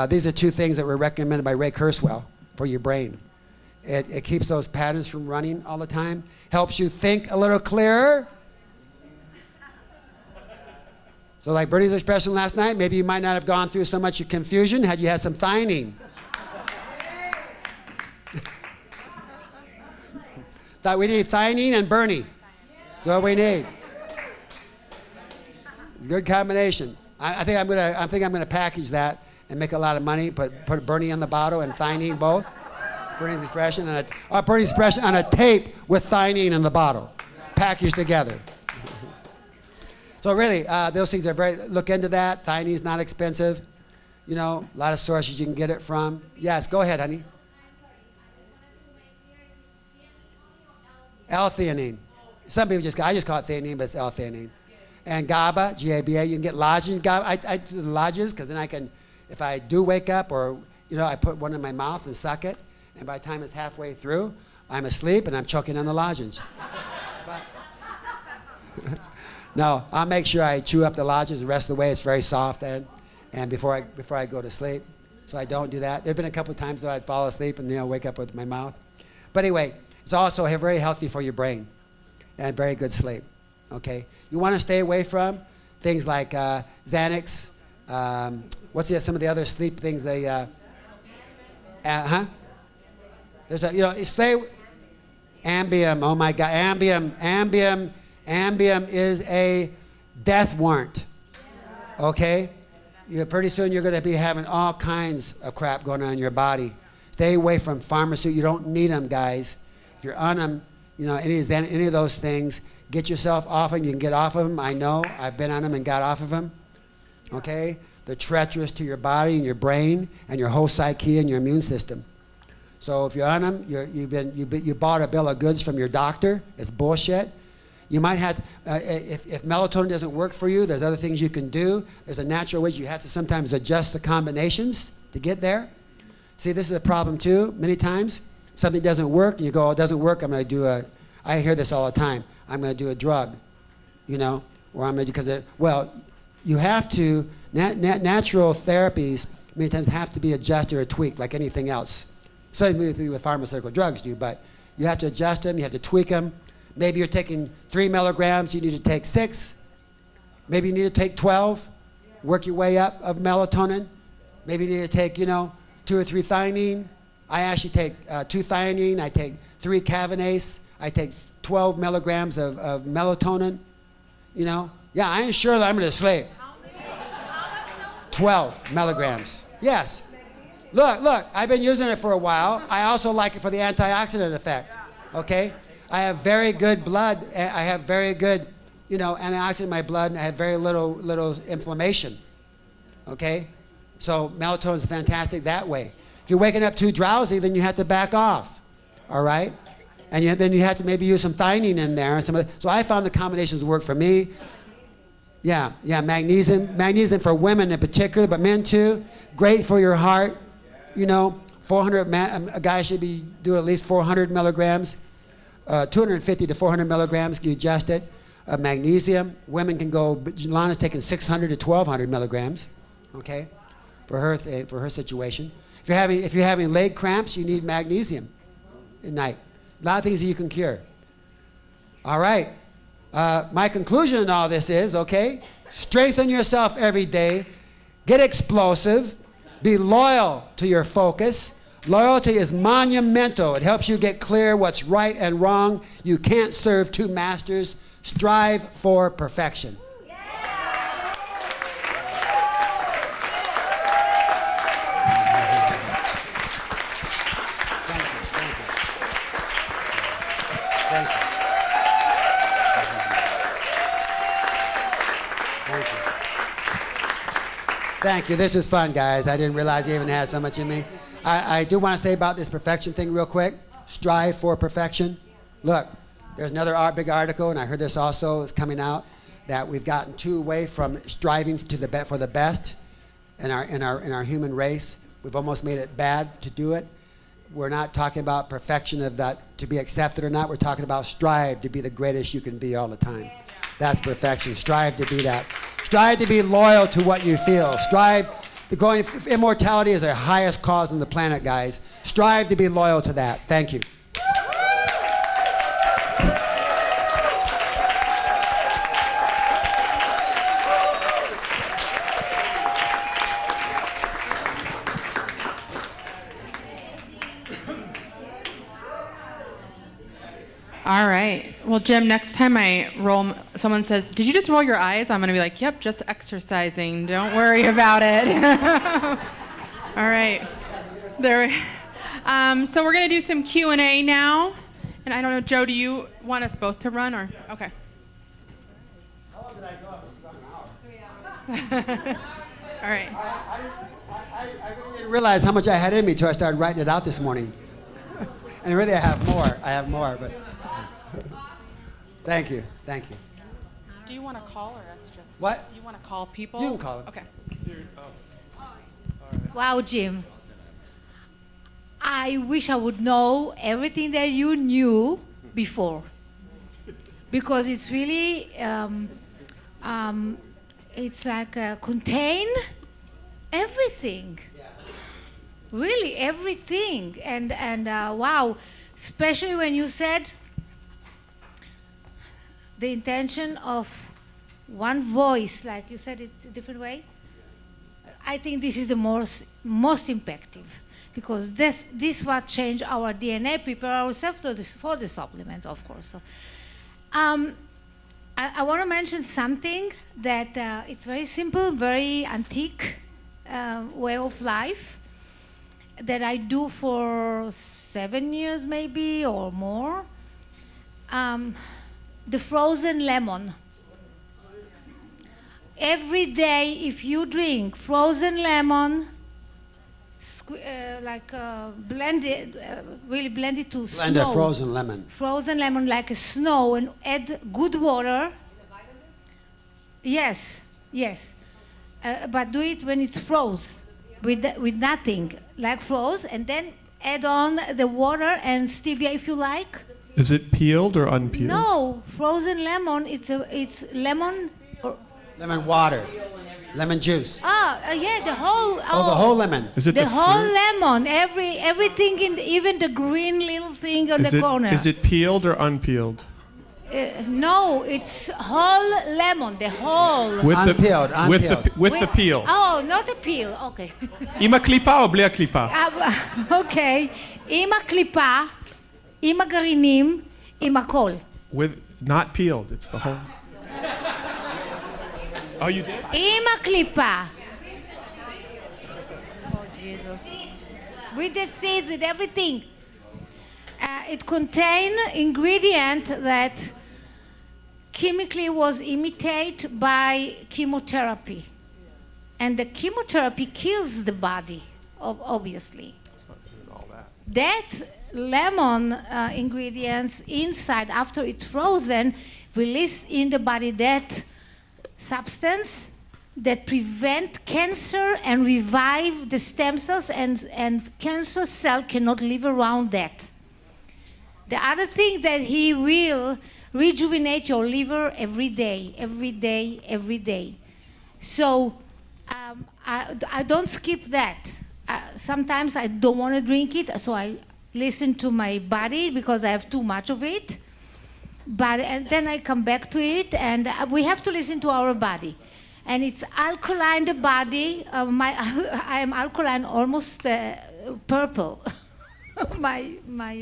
S1: These are two things that were recommended by Ray Kurzweil for your brain. It keeps those patterns from running all the time, helps you think a little clearer. So like Bernie's expression last night, maybe you might not have gone through so much confusion had you had some theanine. Thought we need theanine and Bernie. That's what we need. It's a good combination. I think I'm gonna package that and make a lot of money. Put Bernie on the bottle and theanine both. Bernie's expression on a tape with theanine in the bottle, packaged together. So really, those things are look into that. Theanine's not expensive. A lot of sources you can get it from. Yes, go ahead, honey. L-theanine. Some people I just call it theanine, but it's L-theanine. And GABA, G-A-B-A, you can get lodging GABA. I do the lodges because then I can, if I do wake up or, I put one in my mouth and suck it. And by the time it's halfway through, I'm asleep and I'm choking on the lozenge. No, I'll make sure I chew up the lozenge the rest of the way. It's very soft and before I go to sleep. So I don't do that. There have been a couple of times though I'd fall asleep and wake up with my mouth. But anyway, it's also very healthy for your brain and very good sleep. Okay, you want to stay away from things like Xanax. Some of the other sleep things they? There's stay. Ambien. Oh my God, Ambien is a death warrant. Okay, pretty soon you're going to be having all kinds of crap going on in your body. Stay away from pharmaceuticals. You don't need them, guys. If you're on them, any of those things. Get yourself off them. You can get off of them. I know. I've been on them and got off of them. Okay? They're treacherous to your body and your brain and your whole psyche and your immune system. So if you're on them, you bought a bill of goods from your doctor. It's bullshit. You might have, if melatonin doesn't work for you, there's other things you can do. There's a natural way. You have to sometimes adjust the combinations to get there. See, this is a problem too. Many times, something doesn't work, and you go, oh, it doesn't work, I'm going to do I hear this all the time, I'm going to do a drug, you know, or I'm going to do, because, well, you have to, natural therapies many times have to be adjusted or tweaked like anything else. Same with pharmaceutical drugs do, but you have to adjust them, you have to tweak them. Maybe you're taking 3 milligrams, you need to take 6. Maybe you need to take 12, work your way up of melatonin. Maybe you need to take, 2 or 3 thiamine. I actually take 2 thiamine, I take 3 cavanase, I take 12 milligrams of melatonin, Yeah, I ain't sure that I'm gonna sleep. 12 milligrams, yes. Look, I've been using it for a while. I also like it for the antioxidant effect, okay? I have very good blood, I have very good, antioxidant in my blood, and I have very little inflammation, okay? So melatonin is fantastic that way. If you're waking up too drowsy, then you have to back off, all right? And then you have to maybe use some thiamine in there. So I found the combinations work for me. Yeah, magnesium for women in particular, but men too. Great for your heart. 400. A guy should do at least 400 milligrams, 250 to 400 milligrams. You adjust it. Magnesium. Women can go. Lana's taking 600 to 1200 milligrams. Okay, for her situation. If you're having leg cramps, you need magnesium at night. A lot of things that you can cure. All right. My conclusion in all this is, okay, strengthen yourself every day. Get explosive. Be loyal to your focus. Loyalty is monumental. It helps you get clear what's right and wrong. You can't serve 2 masters. Strive for perfection. Thank you. This is fun, guys. I didn't realize you even had so much in me. I do want to say about this perfection thing real quick. Strive for perfection. Look, there's another big article, and I heard this also is coming out, that we've gotten too away from striving for the best in our human race. We've almost made it bad to do it. We're not talking about perfection of that to be accepted or not. We're talking about strive to be the greatest you can be all the time. That's perfection. Strive to be that. Strive to be loyal to what you feel. Immortality is the highest cause on the planet, guys. Strive to be loyal to that. Thank you.
S3: All right. Well, Jim, next time someone says, "Did you just roll your eyes?" I'm going to be like, "Yep, just exercising. Don't worry about it." All right. So we're going to do some Q&A now. And I don't know, Joe, do you want us both to run or? Okay.
S1: How long did I go? This is about an hour.
S3: All right.
S1: I really didn't realize how much I had in me until I started writing it out this morning. And really, I have more, but thank you.
S3: Do you want to call or us just?
S1: What?
S3: Do you want to call people?
S1: You can call them.
S3: Okay.
S4: Wow, Jim. I wish I would know everything that you knew before. Because it's really, it's like contain everything. Really, everything. And wow, especially when you said the intention of one voice, like you said it a different way. I think this is the most effective, because this what changed our DNA, prepare ourselves for the supplements, of course. So, I want to mention something that it's very simple, very antique way of life that I do for 7 years maybe or more. The frozen lemon. Every day, if you drink frozen lemon, blend it, really blend it to
S1: Blend
S4: snow.
S1: a frozen lemon.
S4: Frozen lemon like a snow, and add good water. Yes, yes. But do it when it's froze, with nothing, like froze, and then add on the water and stevia if you like.
S2: Is it peeled or unpeeled?
S4: No, frozen lemon. It's lemon.
S1: Lemon water. Lemon juice.
S4: Yeah, the whole.
S1: Oh, the whole lemon.
S2: Is it
S4: The
S2: the
S4: whole
S2: fruit?
S4: lemon, everything even the green little thing on the corner.
S2: Is it peeled or unpeeled?
S4: No, it's whole lemon, the whole.
S1: Unpeeled,
S2: With the peel.
S4: Oh, not a peel. Okay.
S2: עם הקליפה או בלי הקליפה?
S4: Okay. עם הקליפה, עם הגרעינים, עם הכל.
S2: With not peeled. It's the whole. Oh, you did?
S4: עם הקליפה. Oh, Jesus. With the seeds, with everything. It contains ingredient that chemically was imitated by chemotherapy. And the chemotherapy kills the body, obviously. That lemon ingredients inside, after it's frozen, release in the body that substance that prevent cancer and revive the stem cells, and cancer cell cannot live around that. The other thing that he will rejuvenate your liver every day, every day, every day. So I don't skip that. Sometimes I don't want to drink it, so I listen to my body because I have too much of it. And then I come back to it, and we have to listen to our body. And it's alkaline, the body. I am alkaline, almost purple. my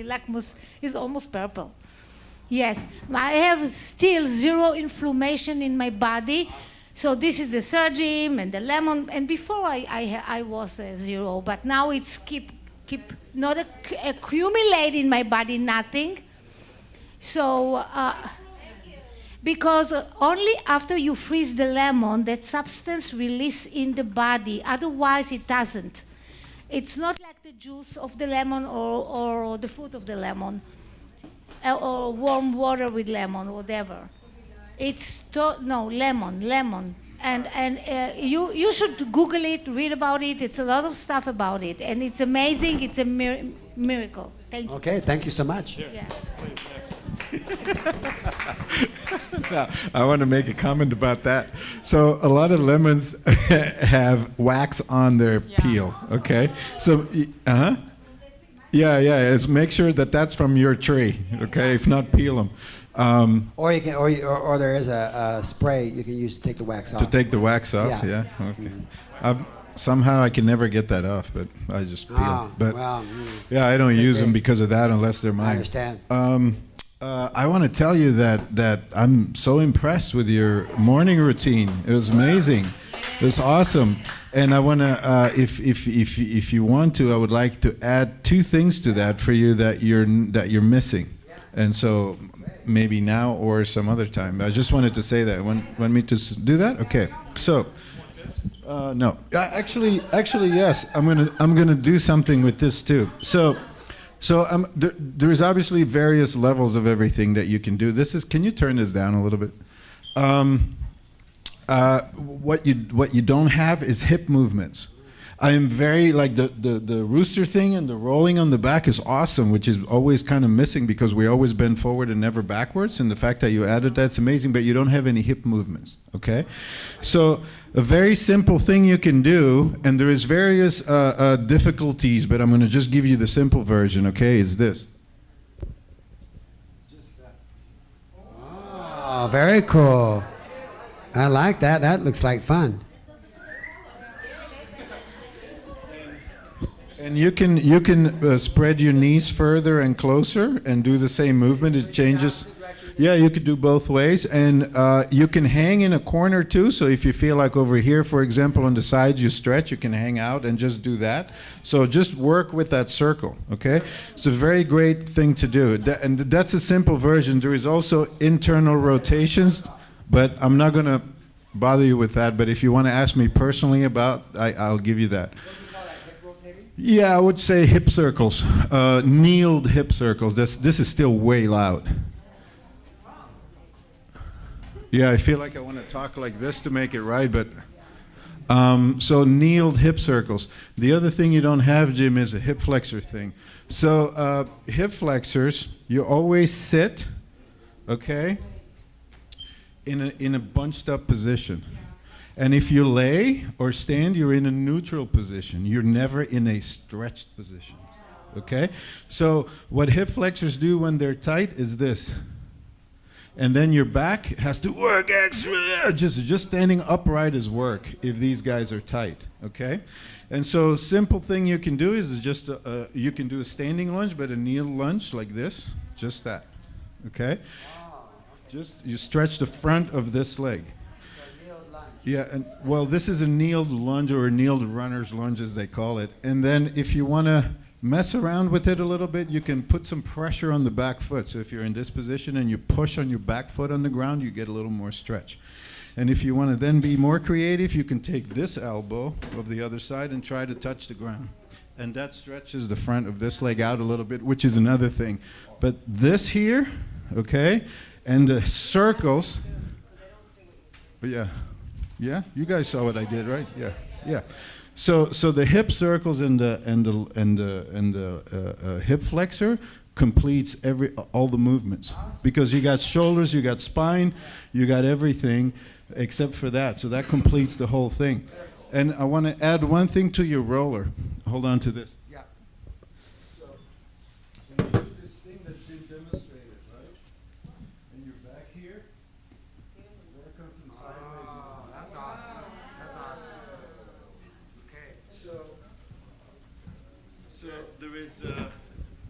S4: lacrimus is almost purple. Yes, I have still zero inflammation in my body. So this is the surgeon and the lemon. And before I was zero, but now it's keep not accumulate in my body, nothing. So because only after you freeze the lemon, that substance release in the body. Otherwise, it doesn't. It's not like the juice of the lemon or the fruit of the lemon or warm water with lemon, whatever. It's lemon. And you should Google it, read about it. It's a lot of stuff about it. And it's amazing. It's a miracle. Thank you.
S1: Okay, thank you so much.
S4: Yeah.
S5: Now, I want to make a comment about that. So a lot of lemons have wax on their peel, okay? So, yeah, make sure that that's from your tree, okay? If not, peel them.
S1: Or you can, or there is a spray you can use to take the wax off.
S5: To take the wax off,
S1: Yeah.
S5: Okay. Somehow I can never get that off, but I just peel. But
S1: well,
S5: yeah, I don't use them because of that unless they're mine.
S1: I understand.
S5: I want to tell you that I'm so impressed with your morning routine. It was amazing. It was awesome. And I want to, if you want to, I would like to add two things to that for you that you're missing. And so maybe now or some other time. I just wanted to say that. Want me to do that? Okay. So. No, actually, yes. I'm gonna do something with this too. So there's obviously various levels of everything that you can do. Can you turn this down a little bit? What you don't have is hip movements. I am very like the rooster thing and the rolling on the back is awesome, which is always kind of missing because we always bend forward and never backwards. And the fact that you added that's amazing, but you don't have any hip movements. Okay, so a very simple thing you can do, and there is various difficulties, but I'm going to just give you the simple version. Okay, is this?
S1: Oh, very cool. I like that. That looks like fun.
S5: And you can spread your knees further and closer and do the same movement. It changes. Yeah, you could do both ways. And you can hang in a corner too. So if you feel like over here, for example, on the sides you stretch, you can hang out and just do that. So just work with that circle, okay? It's a very great thing to do. And that's a simple version. There is also internal rotations, but I'm not going to bother you with that. But if you want to ask me personally about, I'll give you that. Yeah, I would say hip circles, kneeled hip circles. This is still way loud. Yeah, I feel like I want to talk like this to make it right, but so kneeled hip circles. The other thing you don't have, Jim, is a hip flexor thing. So hip flexors, you always sit, okay, in a bunched up position. And if you lay or stand, you're in a neutral position. You're never in a stretched position, okay? So what hip flexors do when they're tight is this. And then your back has to work extra. Just standing upright is work if these guys are tight, okay? And so simple thing you can do is just, you can do a standing lunge, but a kneel lunge like this, just that, okay? Just, you stretch the front of this leg. Yeah, and well, this is a kneeled lunge or a kneeled runner's lunge as they call it. And then if you want to mess around with it a little bit, you can put some pressure on the back foot. So if you're in this position and you push on your back foot on the ground, you get a little more stretch. And if you want to then be more creative, you can take this elbow of the other side and try to touch the ground. And that stretches the front of this leg out a little bit, which is another thing. But this here, okay, and the circles, yeah. Yeah, you guys saw what I did, right? Yeah, yeah. So the hip circles and the hip flexor completes all the movements because you got shoulders, you got spine, you got everything except for that. So that completes the whole thing. And I want to add one thing to your roller. Hold on to this.
S1: Yeah.
S5: So when you do this thing that Jim demonstrated, right? And you're back here. Work on some sideways.
S1: Oh, that's awesome. That's awesome. Okay.
S5: So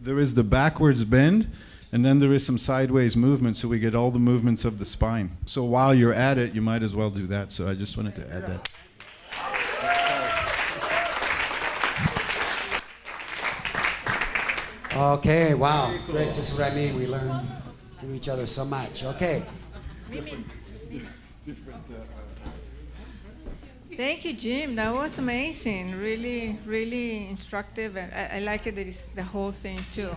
S5: there is the backwards bend, and then there is some sideways movement, so we get all the movements of the spine. So while you're at it, you might as well do that. So I just wanted to add that.
S1: Okay, wow. Great. This is what I mean. We learn from each other so much. Okay.
S6: Thank you, Jim. That was amazing. Really, really instructive, and I like it. That is the whole thing too.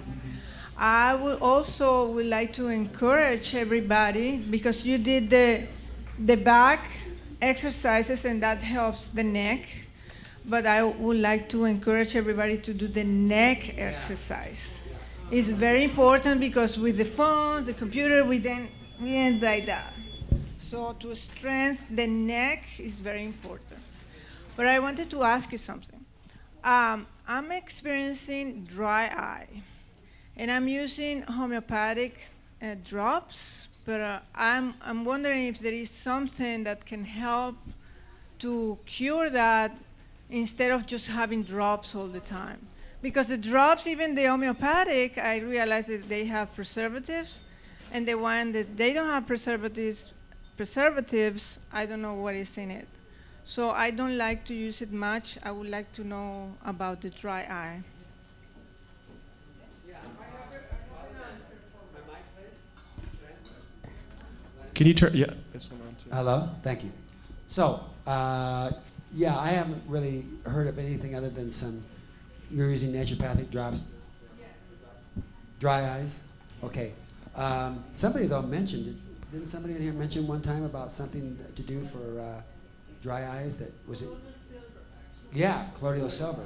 S6: I would like to encourage everybody because you did the back exercises, and that helps the neck. But I would like to encourage everybody to do the neck exercise. It's very important because with the phone, the computer, we end like that. So to strengthen the neck is very important. But I wanted to ask you something. I'm experiencing dry eye, and I'm using homeopathic drops, but I'm wondering if there is something that can help to cure that instead of just having drops all the time. Because the drops, even the homeopathic, I realize that they have preservatives, and the one that they don't have preservatives, I don't know what is in it. So I don't like to use it much. I would like to know about the dry eye.
S2: Can you turn? Yeah. It's on too.
S1: Hello. Thank you. So, yeah, I haven't really heard of anything other than you're using naturopathic drops. Dry eyes? Okay. Somebody, though, mentioned, didn't somebody in here mention one time about something to do for dry eyes? Was it? Yeah, colloidal silver.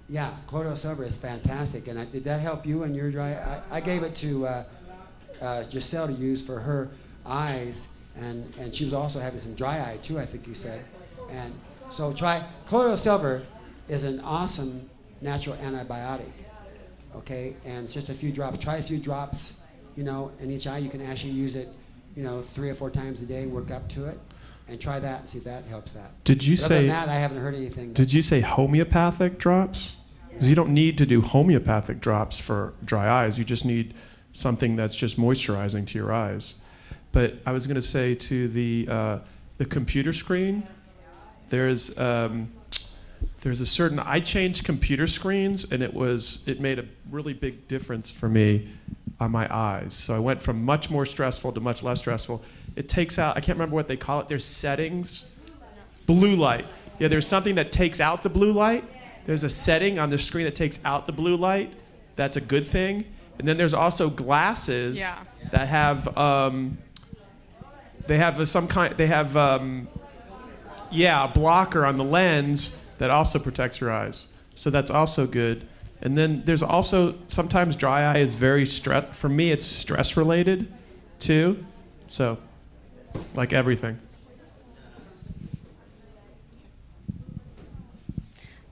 S1: Yeah, colloidal silver is fantastic. And did that help you in your dry eye? I gave it to Giselle to use for her eyes, and she was also having some dry eye, too, I think you said. And so colloidal silver is an awesome natural antibiotic, okay? And it's just a few drops. Try a few drops, in each eye. You can actually use it, 3 or 4 times a day, work up to it, and try that and see if that helps that.
S2: Did you
S1: Other
S2: say?
S1: than that, I haven't heard anything.
S2: Did you say homeopathic drops? Because you don't need to do homeopathic drops for dry eyes. You just need something that's just moisturizing to your eyes. But I was going to say to the computer screen, there's a certain. I changed computer screens, and it made a really big difference for me on my eyes. So I went from much more stressful to much less stressful. It takes out. I can't remember what they call it. There's settings. Blue light. Yeah, there's something that takes out the blue light, there's a setting on the screen that takes out the blue light. That's a good thing. And then there's also glasses that have a blocker on the lens that also protects your eyes. So that's also good. And then there's also sometimes dry eye is very stress. For me, it's stress related too. So, like everything.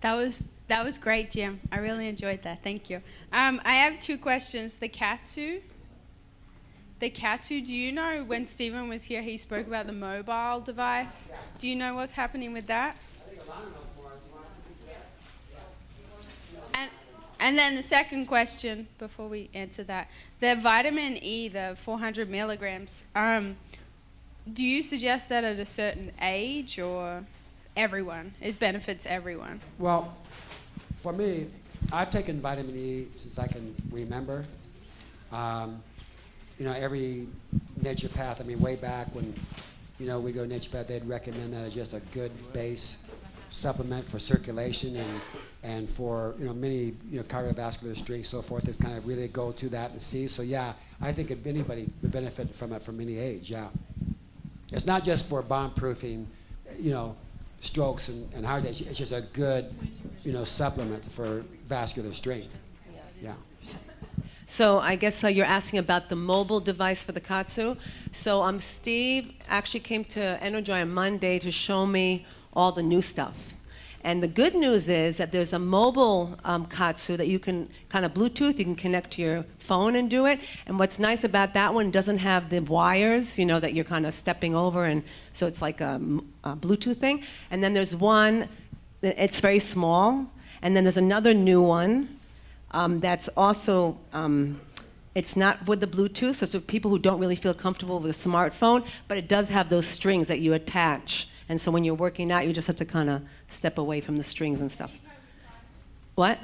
S7: That was great, Jim. I really enjoyed that. Thank you. I have 2 questions. The Katsu, do you know when Stephen was here, he spoke about the mobile device? Do you know what's happening with that? And then the second question, before we answer that, the vitamin E, the 400 milligrams, do you suggest that at a certain age or everyone? It benefits everyone.
S1: Well, for me, I've taken vitamin E since I can remember. Every naturopath, way back when, we go to naturopath, they'd recommend that as just a good base supplement for circulation and for, many, cardiovascular strength, so forth. It's kind of really go to that and see. So, yeah, I think if anybody would benefit from it from any age, yeah. It's not just for bomb-proofing, strokes and heart disease. It's just a good, supplement for vascular strength. Yeah.
S8: So I guess you're asking about the mobile device for the Katsu. So Steve actually came to Energy on Monday to show me all the new stuff. And the good news is that there's a mobile Katsu that you can kind of Bluetooth, you can connect to your phone and do it. And what's nice about that one, it doesn't have the wires, that you're kind of stepping over, and so it's like a Bluetooth thing. And then there's one, it's very small. And then there's another new one that's also, it's not with the Bluetooth, so it's for people who don't really feel comfortable with a smartphone, but it does have those strings that you attach. And so when you're working out, you just have to kind of step away from the strings and stuff. What?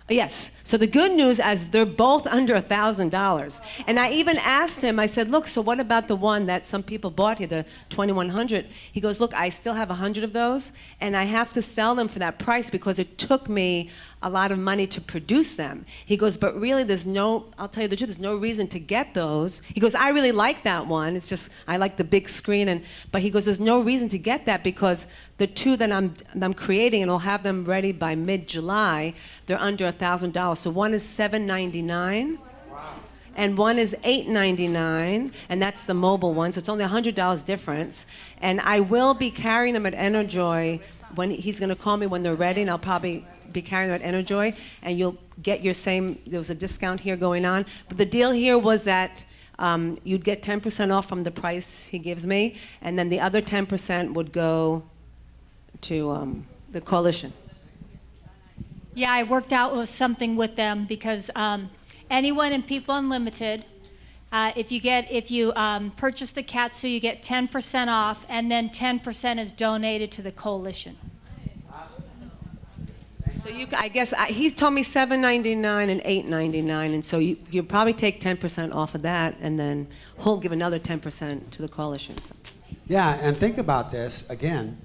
S8: Yes. So the good news is they're both under $1,000. And I even asked him, I said, look, so what about the one that some people bought here, the 2100? He goes, look, I still have 100 of those, and I have to sell them for that price because it took me a lot of money to produce them. He goes, but really I'll tell you the truth, there's no reason to get those. He goes, I really like that one. It's just, I like the big screen. But he goes, there's no reason to get that because the two that I'm creating, and I'll have them ready by mid-July, they're under $1,000. So one is $799. And one is $899, and that's the mobile one, so it's only $100 difference. And I will be carrying them at Enerjoy when he's going to call me when they're ready, and I'll probably be carrying them at Enerjoy, and you'll get your same, there was a discount here going on. But the deal here was that you'd get 10% off from the price he gives me, and then the other 10% would go to the coalition.
S9: Yeah, I worked out something with them because anyone in People Unlimited, if you purchase the Katsu, you get 10% off, and then 10% is donated to the coalition.
S8: So I guess he told me $799 and $899, and so you probably take 10% off of that, and then he'll give another 10% to the coalition. So.
S1: Yeah, and think about this again,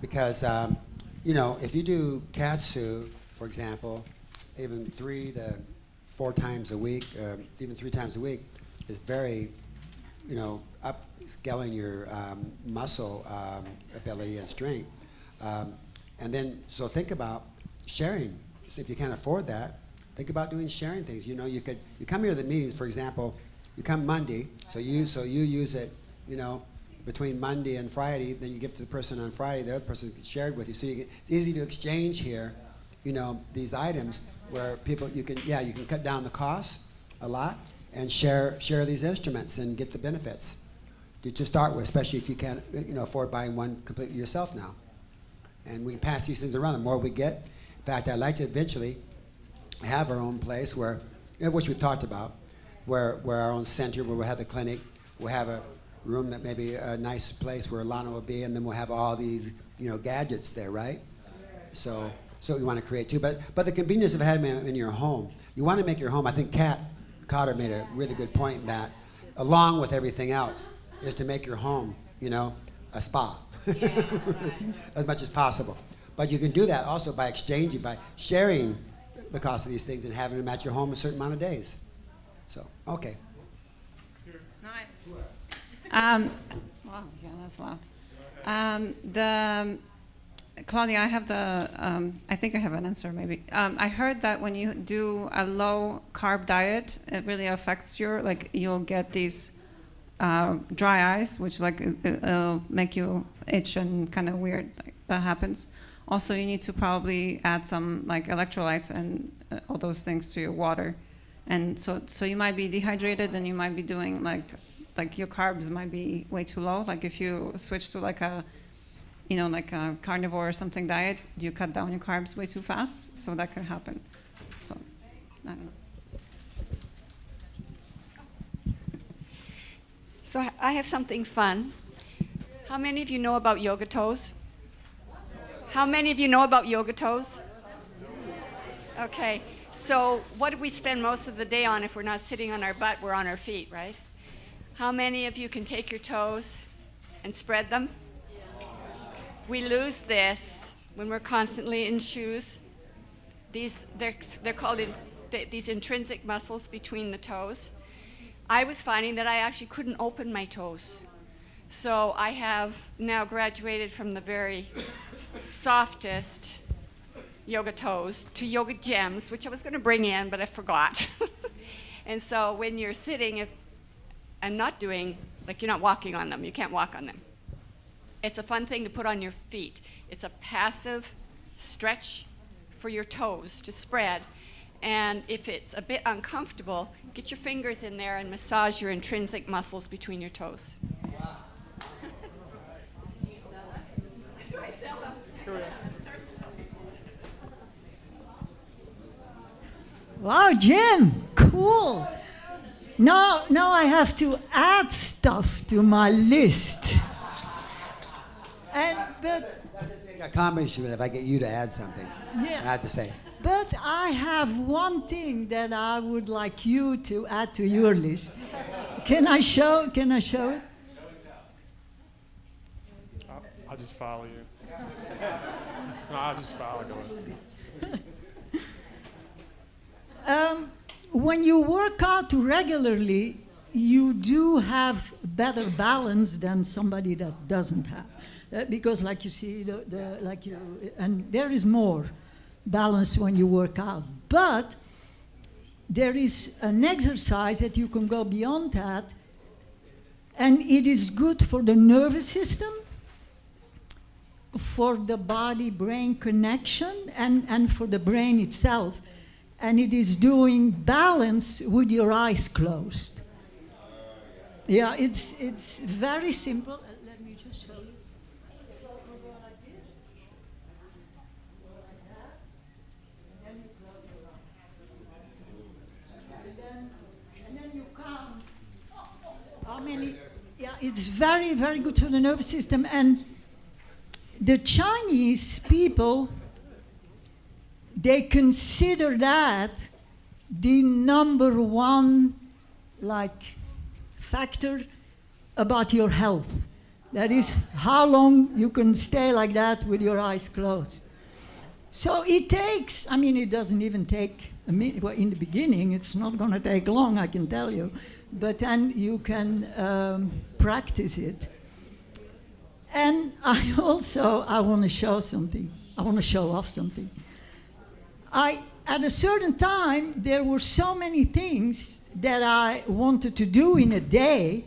S1: because if you do Katsu, for example, even 3 to 4 times a week, even 3 times a week, is very, upscaling your muscle ability and strength. And then, so think about sharing. So if you can't afford that, think about doing sharing things. You come here to the meetings, for example, you come Monday, so you use it, between Monday and Friday, then you give it to the person on Friday, the other person gets shared with you. So it's easy to exchange here, these items where you can cut down the costs a lot and share these instruments and get the benefits to start with, especially if you can't afford buying one completely yourself now. And we can pass these things around. The more we get, in fact, I'd like to eventually have our own place where, which we've talked about, where our own center, where we'll have the clinic, we'll have a room that may be a nice place where Lana will be, and then we'll have all these, gadgets there, right? So we want to create too. But the convenience of having them in your home, you want to make your home, I think Kat Cotter made a really good point in that, along with everything else, is to make your home, a spa, as much as possible. But you can do that also by exchanging, by sharing the cost of these things and having them at your home a certain amount of days. So, okay.
S10: Wow, yeah, that's loud. Claudia, I have I think I have an answer maybe. I heard that when you do a low carb diet, it really affects you'll get these dry eyes, which it'll make you itch and kind of weird. That happens. Also, you need to probably add some electrolytes and all those things to your water. And so you might be dehydrated and you might be doing like your carbs might be way too low. Like if you switch to a carnivore or something diet, you cut down your carbs way too fast. So that could happen. So, I don't know.
S11: So I have something fun. How many of you know about yoga toes? How many of you know about yoga toes? Okay, so what do we spend most of the day on if we're not sitting on our butt, we're on our feet, right? How many of you can take your toes and spread them? We lose this when we're constantly in shoes. They're called these intrinsic muscles between the toes. I was finding that I actually couldn't open my toes. So I have now graduated from the very softest yoga toes to yoga gems, which I was going to bring in, but I forgot. And so when you're sitting and not doing, you're not walking on them, you can't walk on them. It's a fun thing to put on your feet. It's a passive stretch for your toes to spread. And if it's a bit uncomfortable, get your fingers in there and massage your intrinsic muscles between your toes. Wow. Do I sell them?
S12: Wow, Jim, cool. Now I have to add stuff to my list.
S1: That's a big accomplishment if I get you to add something.
S12: Yes.
S1: I have to say.
S12: But I have one thing that I would like you to add to your list. Can I show it?
S2: I'll just follow you. No, I'll just follow. Go ahead.
S12: When you work out regularly, you do have better balance than somebody that doesn't have. Because like you see, and there is more balance when you work out. But there is an exercise that you can go beyond that, and it is good for the nervous system, for the body-brain connection, and for the brain itself. And it is doing balance with your eyes closed. Yeah, it's very simple. Let me just show you. So we go like this. Like that. And then you close your eyes. And then you count how many. Yeah, it's very, very good for the nervous system. And the Chinese people, they consider that the number one factor about your health. That is how long you can stay like that with your eyes closed. So it takes, it doesn't even take a minute. Well, in the beginning, it's not going to take long, I can tell you. But then you can practice it. And I want to show something. I want to show off something. At a certain time, there were so many things that I wanted to do in a day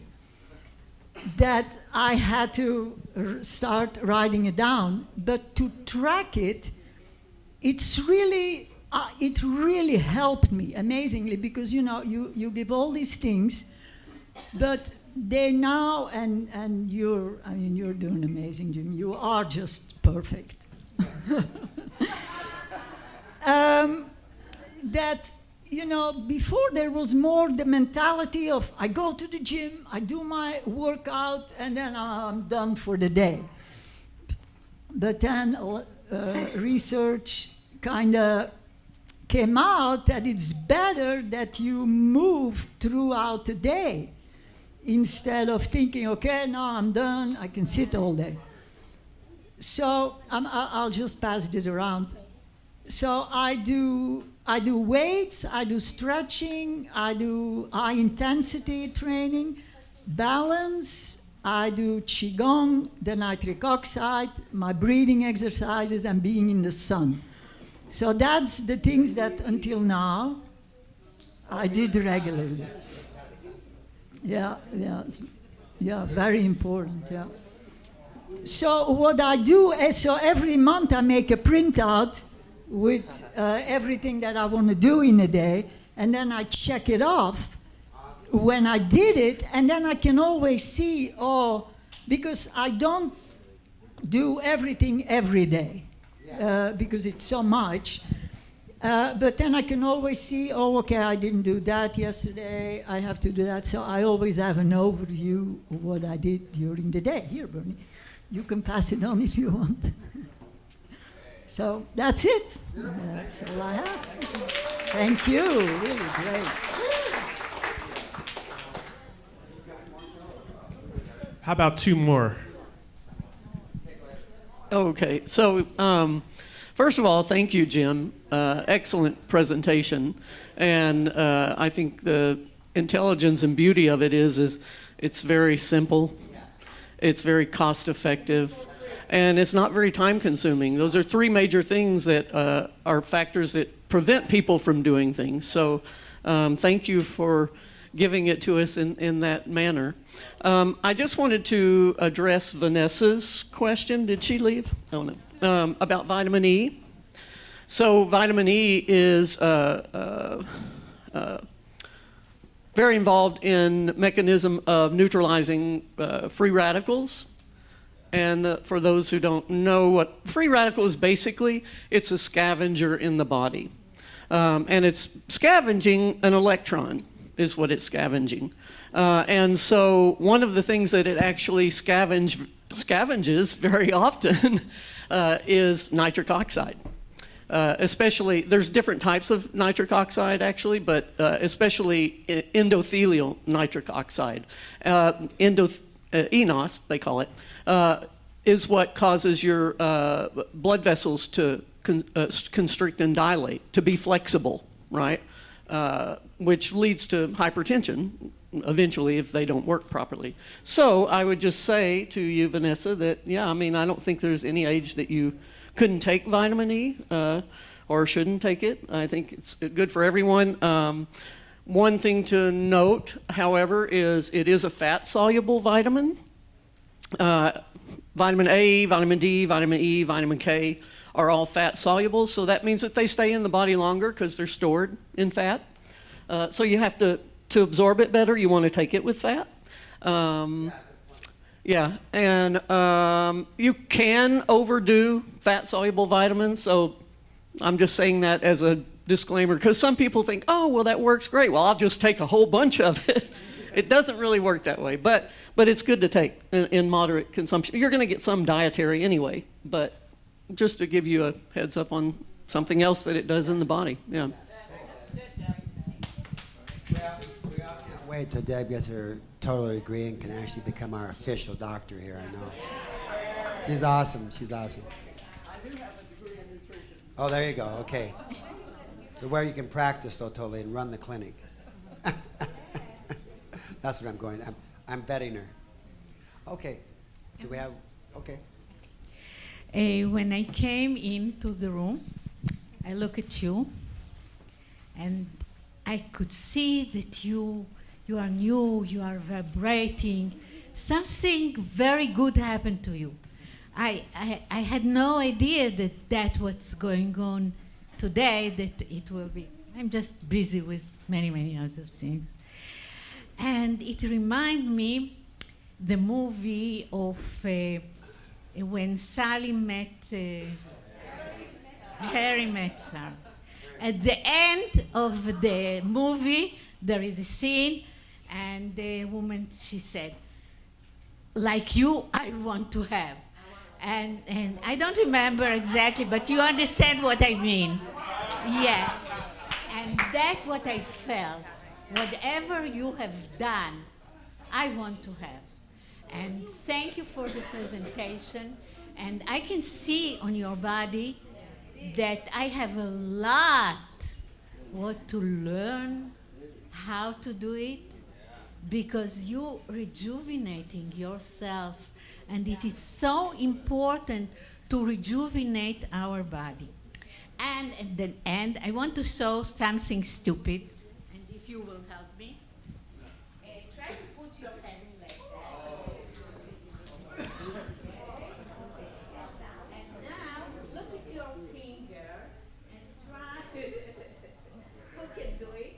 S12: that I had to start writing it down. But to track it, it really helped me amazingly, because you give all these things, but they now and you're doing amazing, Jim. You are just perfect. That, before there was more the mentality of I go to the gym, I do my workout, and then I'm done for the day. But then research kind of came out that it's better that you move throughout the day instead of thinking, okay, now I'm done, I can sit all day. So I'll just pass this around. So I do weights, I do stretching, I do high intensity training, balance, I do qigong, the nitric oxide, my breathing exercises, and being in the sun. So that's the things that until now I did regularly. Yeah, very important, yeah. So what I do is, so every month I make a printout with everything that I want to do in a day, and then I check it off when I did it, and then I can always see, because I don't do everything every day, because it's so much. But then I can always see, okay, I didn't do that yesterday, I have to do that. So I always have an overview of what I did during the day. Here, Bernie, you can pass it on if you want. So that's it. That's all I have. Thank you, really great.
S2: How about two more?
S13: Okay, so first of all, thank you, Jim. Excellent presentation. And I think the intelligence and beauty of it is it's very simple, it's very cost effective, and it's not very time consuming. Those are three major things that are factors that prevent people from doing things. So thank you for giving it to us in that manner. I just wanted to address Vanessa's question. Did she leave? Oh, no. About vitamin E. So vitamin E is very involved in mechanism of neutralizing free radicals. And for those who don't know what free radical is, basically, it's a scavenger in the body. And it's scavenging an electron is what it's scavenging. And so one of the things that it actually scavenges very often is nitric oxide. Especially, there's different types of nitric oxide actually, but especially endothelial nitric oxide. ENOS, they call it, is what causes your blood vessels to constrict and dilate, to be flexible, right? Which leads to hypertension eventually if they don't work properly. So I would just say to you, Vanessa, that, yeah, I mean, I don't think there's any age that you couldn't take vitamin E or shouldn't take it. I think it's good for everyone. One thing to note, however, is it is a fat-soluble vitamin. Vitamin A, vitamin D, vitamin E, vitamin K are all fat-soluble, so that means that they stay in the body longer because they're stored in fat. So you have to absorb it better, you want to take it with fat. Yeah, and you can overdo fat-soluble vitamins, so I'm just saying that as a disclaimer, because some people think, oh, well, that works great. Well, I'll just take a whole bunch of it. It doesn't really work that way, but it's good to take in moderate consumption. You're going to get some dietary anyway, but just to give you a heads up on something else that it does in the body, yeah.
S1: We all can't wait till Deb gets her total degree and can actually become our official doctor here, I know. She's awesome, she's awesome.
S13: I do have a degree in nutrition.
S1: Oh, there you go, okay. So where you can practice, though, totally, and run the clinic. That's what I'm going. I'm vetting her. Okay. Do we have? Okay.
S14: When I came into the room, I look at you, and I could see that you are new, you are vibrating. Something very good happened to you. I had no idea that what's going on today, that it will be. I'm just busy with many, many other things. And it reminds me the movie of when Sally met Harry Metzer. At the end of the movie, there is a scene, and the woman, she said, like you, I want to have. And I don't remember exactly, but you understand what I mean. Yeah. And that's what I felt. Whatever you have done, I want to have. And thank you for the presentation. And I can see on your body that I have a lot what to learn, how to do it, because you rejuvenating yourself, and it is so important to rejuvenate our body. And at the end, I want to show something stupid, and if you will help me, try to put your hands like that. And now, look at your finger and try, who can do it?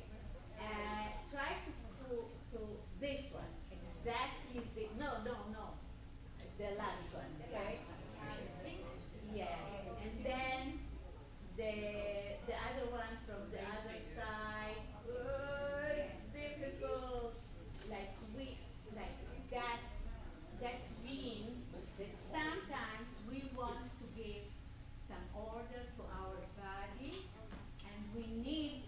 S14: Try to this one, exactly, no, the last one, okay? Yeah, and then the other one from the other side. It's difficult. Like that mean that sometimes we want to give some order to our body, and we need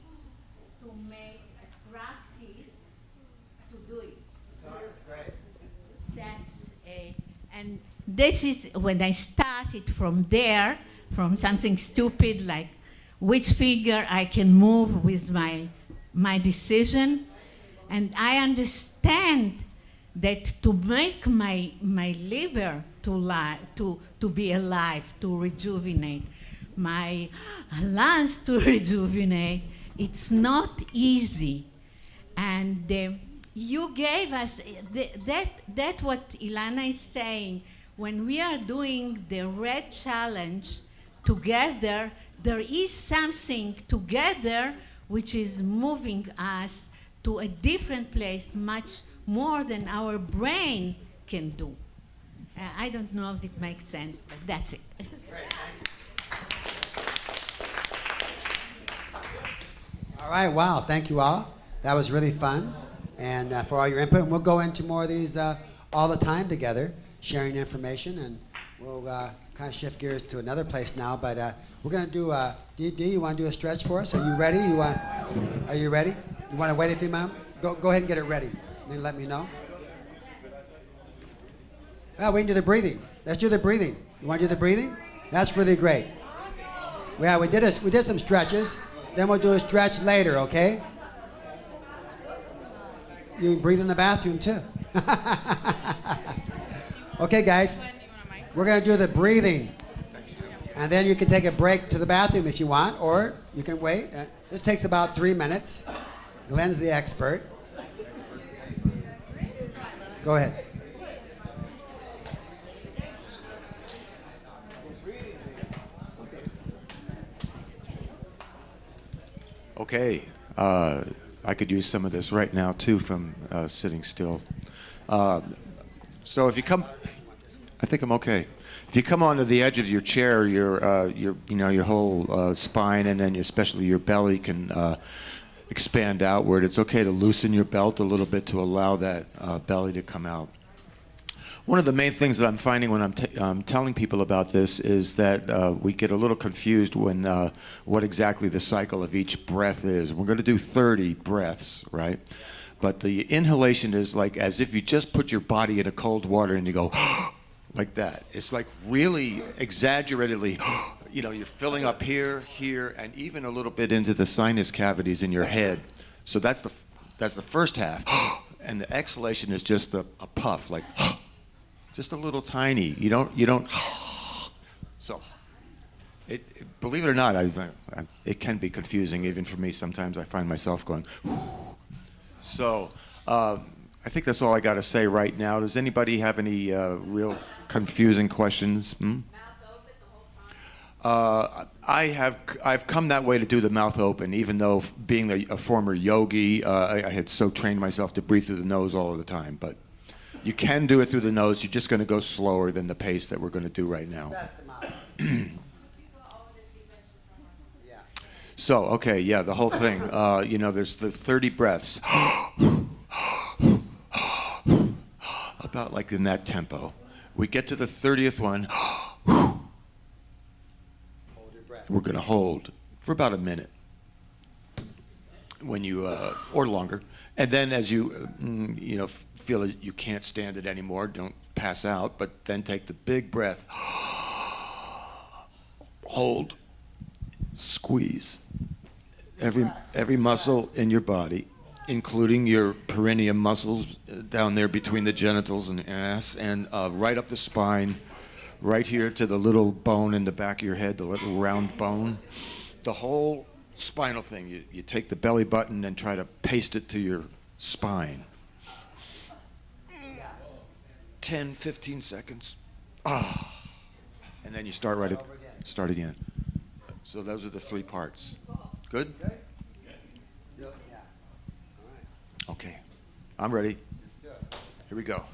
S14: to make a practice to do it. That's and this is when I started from there, from something stupid like which finger I can move with my decision, and I understand that to make my liver to be alive, to rejuvenate, my lungs to rejuvenate, it's not easy. And you gave us that what Ilana is saying. When we are doing the red challenge together, there is something together which is moving us to a different place, much more than our brain can do. I don't know if it makes sense, but that's it.
S1: All right, wow, thank you all. That was really fun, and for all your input. And we'll go into more of these all the time together, sharing information, and we'll kind of shift gears to another place now. But we're going to do, D, you want to do a stretch for us? Are you ready? Are you ready? You want to wait a few minutes? Go ahead and get it ready, then let me know. Well, we can do the breathing. Let's do the breathing. You want to do the breathing? That's really great. Yeah, we did some stretches. Then we'll do a stretch later, okay? You can breathe in the bathroom too. Okay, guys, we're going to do the breathing. And then you can take a break to the bathroom if you want, or you can wait. This takes about 3 minutes. Glenn's the expert. Go ahead.
S15: Okay, I could use some of this right now too from sitting still. So if you come, I think I'm okay. If you come onto the edge of your chair, your whole spine and then especially your belly can expand outward. It's okay to loosen your belt a little bit to allow that belly to come out. One of the main things that I'm finding when I'm telling people about this is that we get a little confused when what exactly the cycle of each breath is. We're going to do 30 breaths, right? But the inhalation is like as if you just put your body in a cold water and you go like that. It's like really exaggeratedly, you're filling up here, and even a little bit into the sinus cavities in your head. So that's the first half. And the exhalation is just a puff, like just a little tiny. You don't. So, believe it or not, it can be confusing even for me. Sometimes I find myself going. So, I think that's all I got to say right now. Does anybody have any real confusing questions? I've come that way to do the mouth open, even though being a former yogi, I had so trained myself to breathe through the nose all of the time. But you can do it through the nose. You're just going to go slower than the pace that we're going to do right now. So, okay, yeah, the whole thing. There's the 30 breaths. About like in that tempo. We get to the 30th one. We're going to hold for about a minute. when you or longer, and then as you feel that you can't stand it anymore, don't pass out, but then take the big breath, hold, squeeze every muscle in your body, including your perineum muscles down there between the genitals and ass, and right up the spine, right here to the little bone in the back of your head, the little round bone, the whole spinal thing. You take the belly button and try to paste it to your spine. 10, 15 seconds. And then you start again. So those are the 3 parts. Good? Okay. I'm ready. Here we go.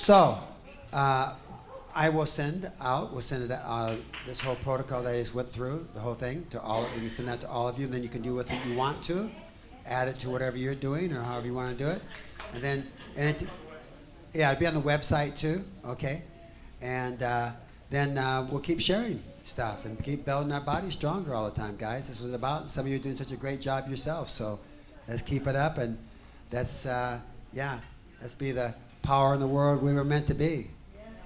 S1: So, I will send out, we'll send it, this whole protocol that I just went through, the whole thing, to all, we can send that to all of you, and then you can do with it you want to, add it to whatever you're doing, or however you want to do it. And then, yeah, it'll be on the website too, okay? And then we'll keep sharing stuff and keep building our bodies stronger all the time, guys. That's what it's about. And some of you are doing such a great job yourself, so let's keep it up. And that's, yeah, let's be the power in the world we were meant to be.